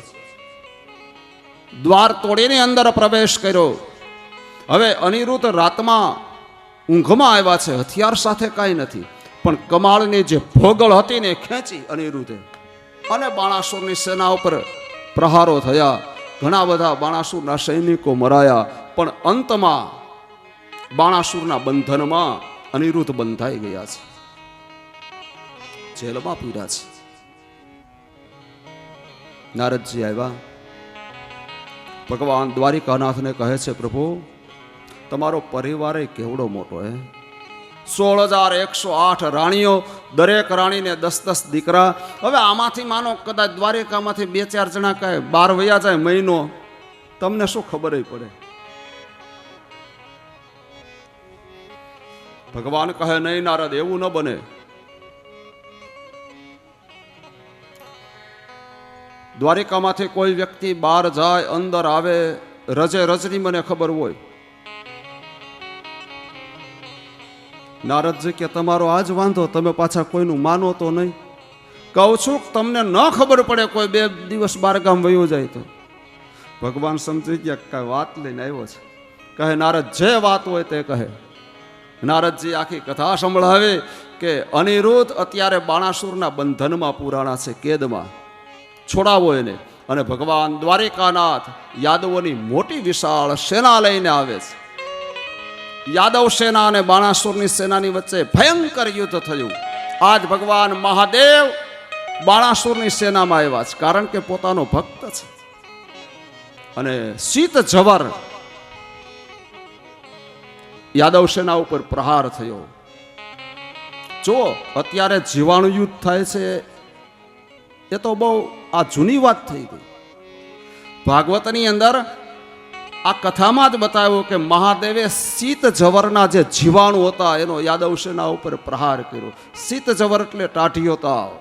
દ્વાર તોડીને અંદર પ્રવેશ કર્યો. હવે અનિરુદ્ધ રાતમાં ઊંઘમાં આવ્યા છે, હથિયાર સાથે કાંઈ નથી, પણ કમાળની જે ભોગળ હતી ને ખેંચી અનિરુદ્ધે અને બાણાસુરની સેના ઉપર પ્રહારો થયા. ઘણા બધા બાણાસુરના સૈનિકો મરાયા, પણ અંતમાં બાણાસુરના બંધનમાં અનિરુદ્ધ બંધાઈ ગયા છે, જેલમાં પીડ્યા છે. નારદજી આવ્યા, ભગવાન દ્વારિકાનાથને કહે છે, પ્રભુ તમારો પરિવાર કેવડો મોટો હે, 16,108 રાણીઓ, દરેક રાણીને 10-10 દીકરા. હવે આમાંથી માનો કદાચ દ્વારિકામાંથી 2-4 જણા કહે 12 વયા જાય મહિનો, તમને શું ખબર પડે? ભગવાન કહે, નહીં નારદ, એવું ન બને. દ્વારિકામાંથી કોઈ વ્યક્તિ બહાર જાય, અંદર આવે, રજે રજની મને ખબર હોય. નારદજી કે તમારો આજ વાંધો, તમે પાછા કોઈનું માનો તો નહીં. કહું છું તમને ન ખબર પડે કોઈ 2 દિવસ બારગામ વયો જાય તો. ભગવાન સમજી ગયા કઈ વાત લઈને આવ્યો છે. કહે, નારદ જે વાત હોય તે કહે. નારદજી આખી કથા સંભળાવે કે અનિરુદ્ધ અત્યારે બાણાસુરના બંધનમાં પુરાણા છે, કેદમાં. છોડાવો એને. અને ભગવાન દ્વારિકાનાથ યાદવોની મોટી વિશાળ સેના લઈને આવે છે. યાદવ સેના અને બાણાસુરની સેનાની વચ્ચે ભયંકર યુદ્ધ થયું. આજ ભગવાન મહાદેવ બાણાસુરની સેનામાં આવ્યા છે, કારણ કે પોતાનો ભક્ત છે. અને શીત જવર યાદવ સેના ઉપર પ્રહાર થયો. જો અત્યારે જીવાણુ યુદ્ધ થાય છે એ તો બહુ આ જૂની વાત થઈ ગઈ. ભાગવતની અંદર આ કથામાં જ બતાવ્યો કે મહાદેવે શીત જવરના જે જીવાણુ હતા એનો યાદવ સેના ઉપર પ્રહાર કર્યો. શીત જવર એટલે ટાઢીયો તાવ.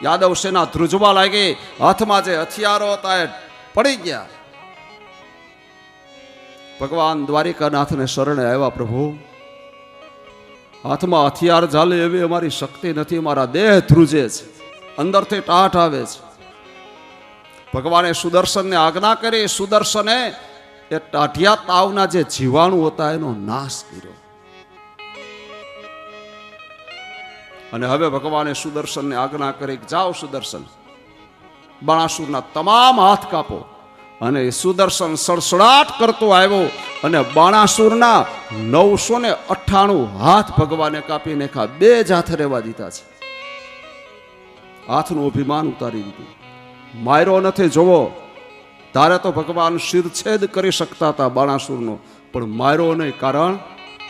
યાદવ સેના ધ્રુજવા લાગી, હાથમાં જે હથિયારો હતા એ પડી ગયા. ભગવાન દ્વારિકાનાથને શરણે આવ્યા, પ્રભુ હાથમાં હથિયાર ઝાલે એવી અમારી શક્તિ નથી, મારા દેહ ધ્રુજે છે, અંદરથી ટાઢ આવે છે. ભગવાને સુદર્શનને આજ્ઞા કરી. સુદર્શને એ ટાઢિયા તાવના જે જીવાણુ હતા એનો નાશ કર્યો. અને હવે ભગવાને સુદર્શનને આજ્ઞા કરી, જાઓ સુદર્શન, બાણાસુરના તમામ હાથ કાપો. અને સુદર્શન સડસડાટ કરતો આવ્યો અને બાણાસુરના 998 હાથ ભગવાને કાપી નાખ્યા. 2 જ હાથ રહેવા દીધા છે. હાથનું અભિમાન ઉતારી દીધું. માર્યો નથી. જોવો, તારે તો ભગવાન શિરછેદ કરી શકતા હતા બાણાસુરનો, પણ માર્યો નહીં. કારણ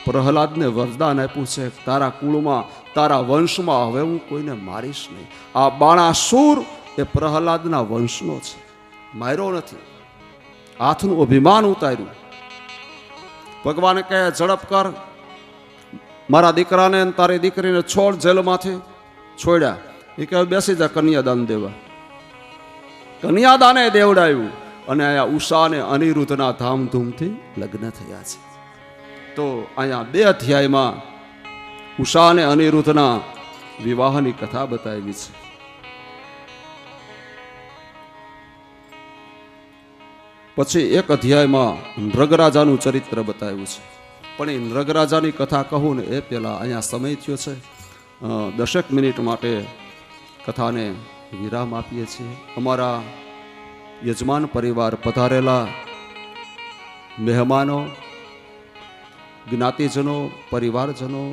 પ્રહલાદને વરદાન આપ્યું છે, તારા કુળમાં, તારા વંશમાં હવે હું કોઈને મારીશ નહીં. આ બાણાસુર એ પ્રહલાદના વંશનો છે, માર્યો નથી. હાથનું અભિમાન ઉતાર્યું. ભગવાને કહે, ઝડપ કર, મારા દીકરાને અને તારી દીકરીને છોડ. જેલમાંથી છોડ્યા. એ કહે, બેસી જા કન્યાદાન દેવા. કન્યાદાને દેવડાવ્યું. અને અહીંયા ઉષા અને અનિરુદ્ધના ધામધૂમથી લગ્ન થયા છે. તો અહીંયા 2 અધ્યાયમાં ઉષા અને અનિરુદ્ધના વિવાહની કથા બતાવી છે. પછી 1 અધ્યાયમાં નૃગરાજાનું ચરિત્ર બતાવ્યું છે. પણ એ નૃગરાજાની કથા કહું ને એ પહેલા અહીંયા સમય થયો છે. 10 મિનિટ માટે કથાને વિરામ આપીએ છીએ. અમારા યજમાન પરિવાર પધારેલા મહેમાનો, જ્ઞાતિજનો, પરિવારજનો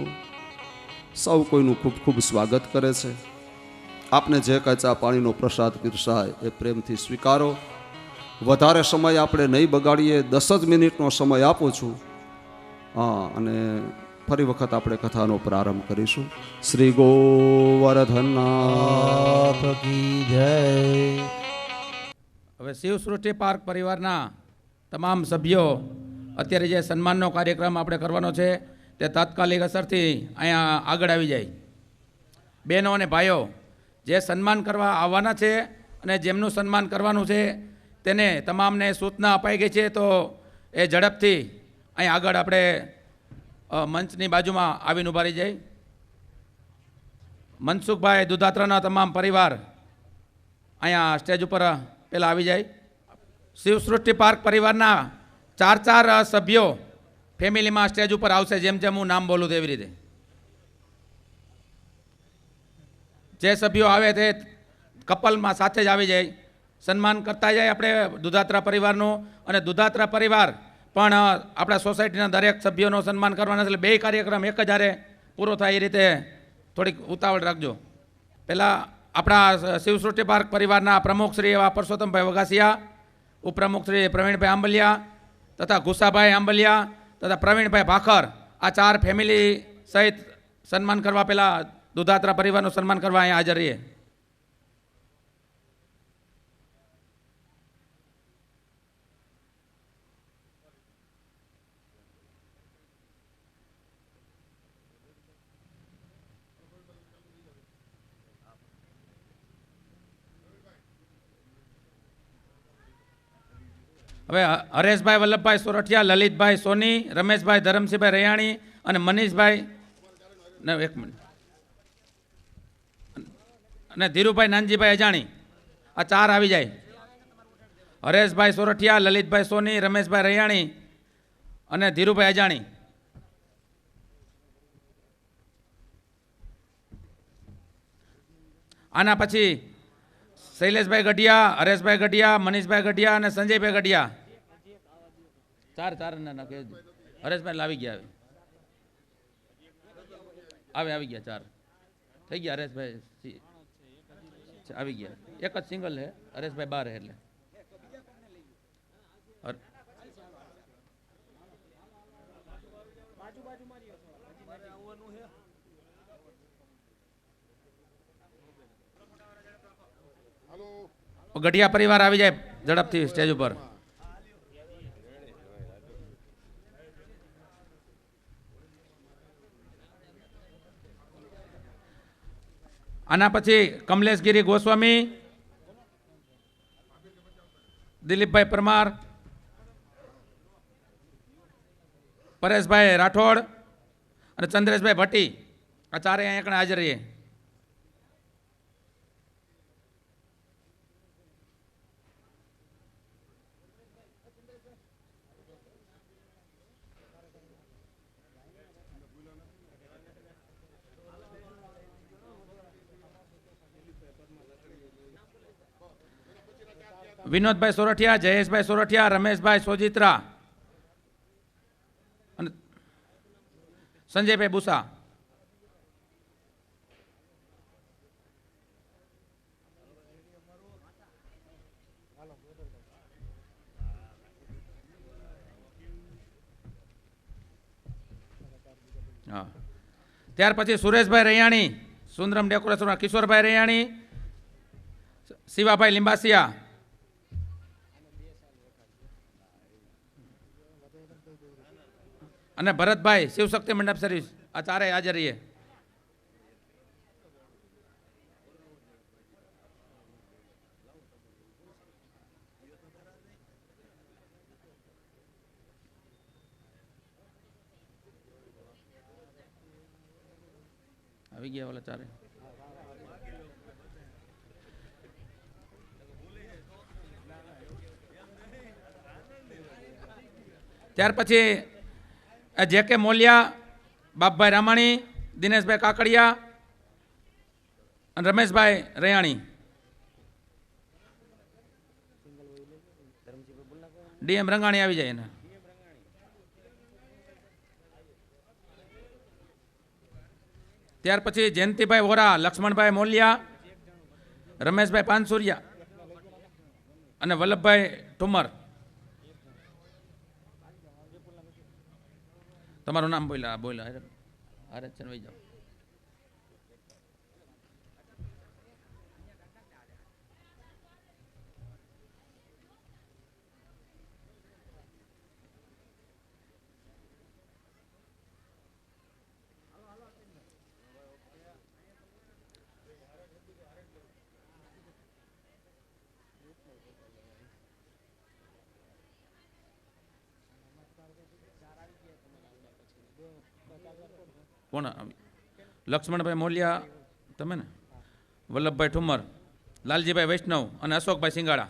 સૌ કોઈનું ખૂબ ખૂબ સ્વાગત કરે છે. આપને જે કાંઈ ચા પાણીનો પ્રસાદ પીરસાય એ પ્રેમથી સ્વીકારો. વધારે સમય આપણે નહીં બગાડીએ, 10 જ મિનિટનો સમય આપું છું. અને ફરી વખત આપણે કથાનો પ્રારંભ કરીશું. શ્રી ગોવર્ધનનાથ કી જય. હવે શિવ સૃષ્ટિ પાર્ક પરિવારના તમામ સભ્યો અત્યારે જે સન્માનનો કાર્યક્રમ આપણે કરવાનો છે તે તાત્કાલિક અસરથી અહીંયા આગળ આવી જાય. બહેનો અને ભાઈઓ જે સન્માન કરવા આવવાના છે અને જેમનું સન્માન કરવાનું છે તેને તમામને સૂચના અપાઈ ગઈ છે. તો એ ઝડપથી અહીં આગળ આપણે મંચની બાજુમાં આવીને ઉભા રહી જાય. મનસુખભાઈ દુધાત્રાના તમામ પરિવાર અહીંયા સ્ટેજ ઉપર પહેલાં આવી જાય. શિવ સૃષ્ટિ પાર્ક પરિવારના 4 સભ્યો ફેમિલીમાં સ્ટેજ ઉપર આવશે. જેમ જેમ હું નામ બોલું તેવી રીતે જે સભ્યો આવે તે કપલમાં સાથે જ આવી જાય. સન્માન કરતા જાય આપણે દુધાત્રા પરિવારનું. અને દુધાત્રા પરિવાર પણ આપણા સોસાયટીના દરેક સભ્યોનું સન્માન કરવાના છે. એટલે 2 કાર્યક્રમ એક જ હારે પૂરો થાય એ રીતે થોડીક ઉતાવળ રાખજો. પહેલાં આપણા શિવસૃષ્ટિ પાર્ક પરિવારના પ્રમુખ શ્રી એવા પરસોત્તમભાઈ વઘાસિયા, ઉપપ્રમુખ શ્રી પ્રવીણભાઈ આંબલિયા તથા ગુસાભાઈ આંબલિયા તથા પ્રવીણભાઈ ભાખર, આ 4 ફેમિલી સહિત સન્માન કરવા પહેલાં દુધાત્રા પરિવારનું સન્માન કરવા અહીંયા હાજર રહીએ. હવે હરેશભાઈ વલ્લભભાઈ સોરઠિયા, લલિતભાઈ સોની, રમેશભાઈ ધરમસિંહભાઈ રૈયાણી અને મનીષભાઈ એક મિનિટ અને ધીરુભાઈ નાનજીભાઈ અજાણી, આ 4 આવી જાય. હરેશભાઈ સોરઠિયા, લલિતભાઈ સોની, રમેશભાઈ રૈયાણી અને ધીરુભાઈ અજાણી. આના પછી શૈલેષભાઈ ગઢિયા, હરેશભાઈ ગઢિયા, મનીષભાઈ ગઢિયા અને સંજયભાઈ ગઢિયા. 4 ના હરેશભાઈ લાવી ગયા. આવી ગયા 4 થઈ ગયા. હરેશભાઈ આવી ગયા. એક જ સિંગલ છે. હરેશભાઈ 12 એટલે ગઢિયા પરિવાર આવી જાય ઝડપથી સ્ટેજ ઉપર. આના પછી કમલેશગીરી ગોસ્વામી, દિલીપભાઈ પરમાર, પરેશભાઈ રાઠોડ અને ચંદ્રેશભાઈ ભટ્ટી, આ 4 અહીંયા હાજર રહીએ. વિનોદભાઈ સોરઠિયા, જયેશભાઈ સોરઠિયા, રમેશભાઈ સોજિત્રા અને સંજયભાઈ બુસા. હા, ત્યાર પછી સુરેશભાઈ રૈયાણી, સુંદરમ ડેકોરેશન, કિશોરભાઈ રૈયાણી, શિવાભાઈ લિંબાસિયા અને ભરતભાઈ શિવશક્તિ મંડપ સર્વિસ, આ 4 હાજર રહીએ. આવી ગયા ઓલા ચારે. ત્યાર પછી જે કે મોલિયા, બાપભાઈ રામાણી, દિનેશભાઈ કાકડિયા અને રમેશભાઈ રૈયાણી. ડીએમ રંગાણી આવી જાય એના. ત્યાર પછી જયંતિભાઈ વોરા, લક્ષ્મણભાઈ મોલિયા, રમેશભાઈ પાનસુરિયા અને વલ્લભભાઈ ઠુમર. તમારું નામ બોલા અરે ચનવાઈ જાઓ. કોણ? લક્ષ્મણભાઈ મોલિયા તમે ને, વલ્લભભાઈ ઠુમર, લાલજીભાઈ વૈષ્ણવ અને અશોકભાઈ સિંગાડા.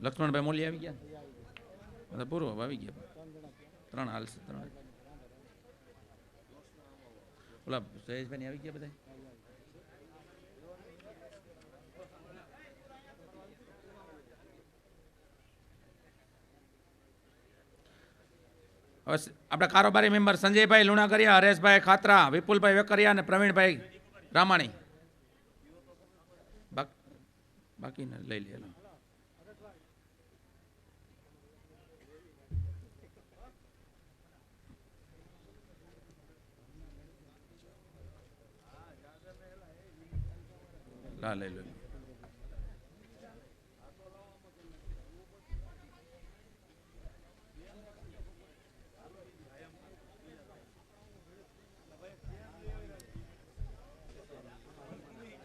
લક્ષ્મણભાઈ મોલિયા આવી ગયા, પૂરો આવી ગયા. 3 હાલ છે. 3 ઓલા જયેશભાઈ આવી ગયા બધા. હવે આપણા કારોબારી મેમ્બર સંજયભાઈ લુણાકરિયા, હરેશભાઈ ખાતરા, વિપુલભાઈ વેકરિયા અને પ્રવીણભાઈ રામાણી. બાકીને લઈ લે. લઈ લો.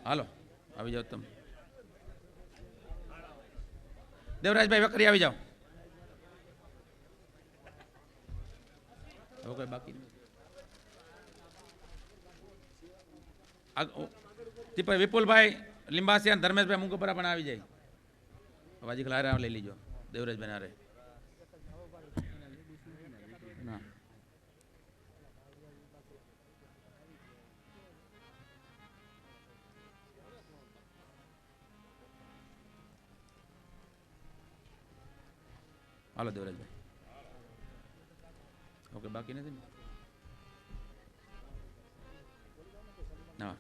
હાલો આવી જાઓ તમે. દેવરાજભાઈ વેકરી આવી જાઓ. હવે કોઈ બાકી નહીં. વિપુલભાઈ લીંબાસિયા, ધર્મેશભાઈ મુંગપરા પણ આવી જાય. વાજી ખલારા લઈ લીજો દેવરાજભાઈ હારે. ના હાલો દેવરાજભાઈ. ઓકે બાકી નથી ને? હા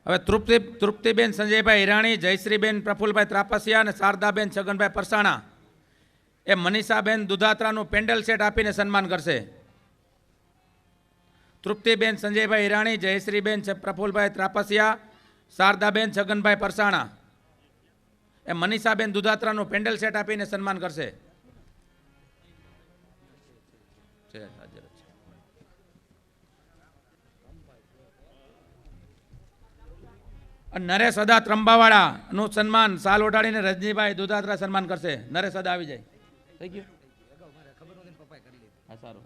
હવે તૃપ્તિબેન સંજયભાઈ હિરાણી, જયશ્રીબેન પ્રફુલભાઈ ત્રાપસિયા અને શારદાબેન છગનભાઈ પરસાણા એ મનીષાબેન દુધાત્રાનું પેન્ડલ સેટ આપીને સન્માન કરશે. તૃપ્તિબેન સંજયભાઈ હિરાણી, જયશ્રીબેન પ્રફુલભાઈ ત્રાપસિયા, શારદાબેન છગનભાઈ પરસાણા એ મનીષાબેન દુધાત્રાનું પેન્ડલ સેટ આપીને સન્માન કરશે. નરેશ અદા ત્રંબાવાળા નું સન્માન સાલ ઓઢાડીને રજનીભાઈ દુધાત્રા સન્માન કરશે. નરેશ અદા આવી જાય. થઈ ગયું. હા સારું.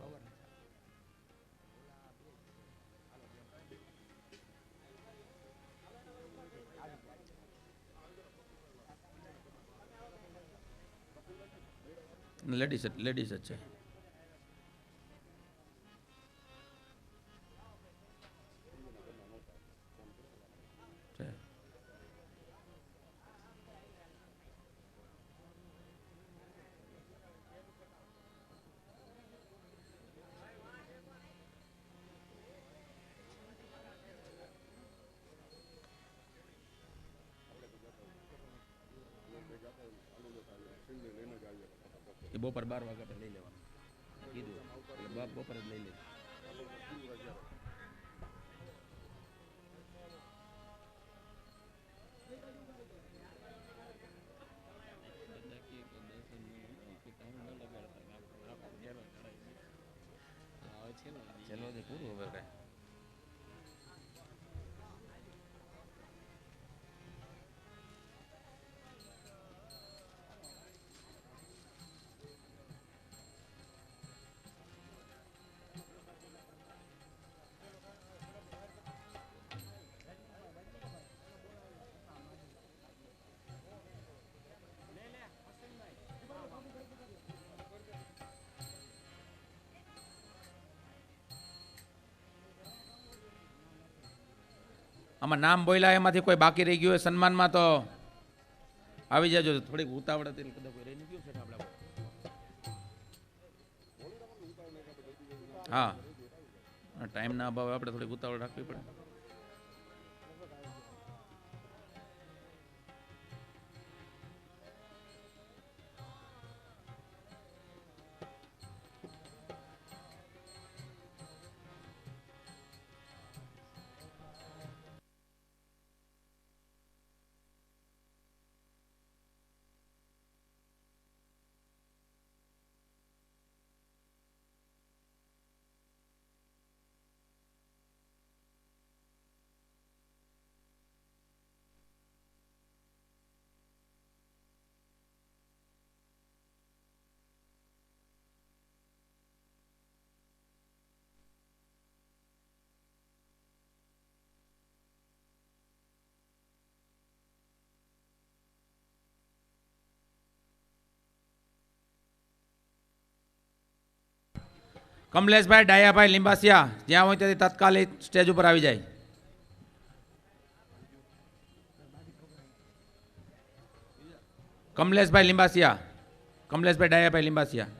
લેડીઝ જ છે. એ બપોર 12 વાગ્યા પર લઈ લેવાનું કીધું એટલે બપોર જ લઈ લે. આમાં નામ બોલ્યા એમાંથી કોઈ બાકી રહી ગયું હોય સન્માનમાં તો આવી જજો. થોડીક ઉતાવળ હતી એટલે કદાચ કોઈ રહી ગયું છે ને આપણે. હા, ટાઈમના અભાવે આપણે થોડીક ઉતાવળ રાખવી પડે. કમલેશભાઈ ડાયાભાઈ લીંબાસિયા જ્યાં હોય ત્યાંથી તાત્કાલિક સ્ટેજ ઉપર આવી જાય. કમલેશભાઈ લીંબાસિયા, કમલેશભાઈ ડાયાભાઈ લીંબાસિયા.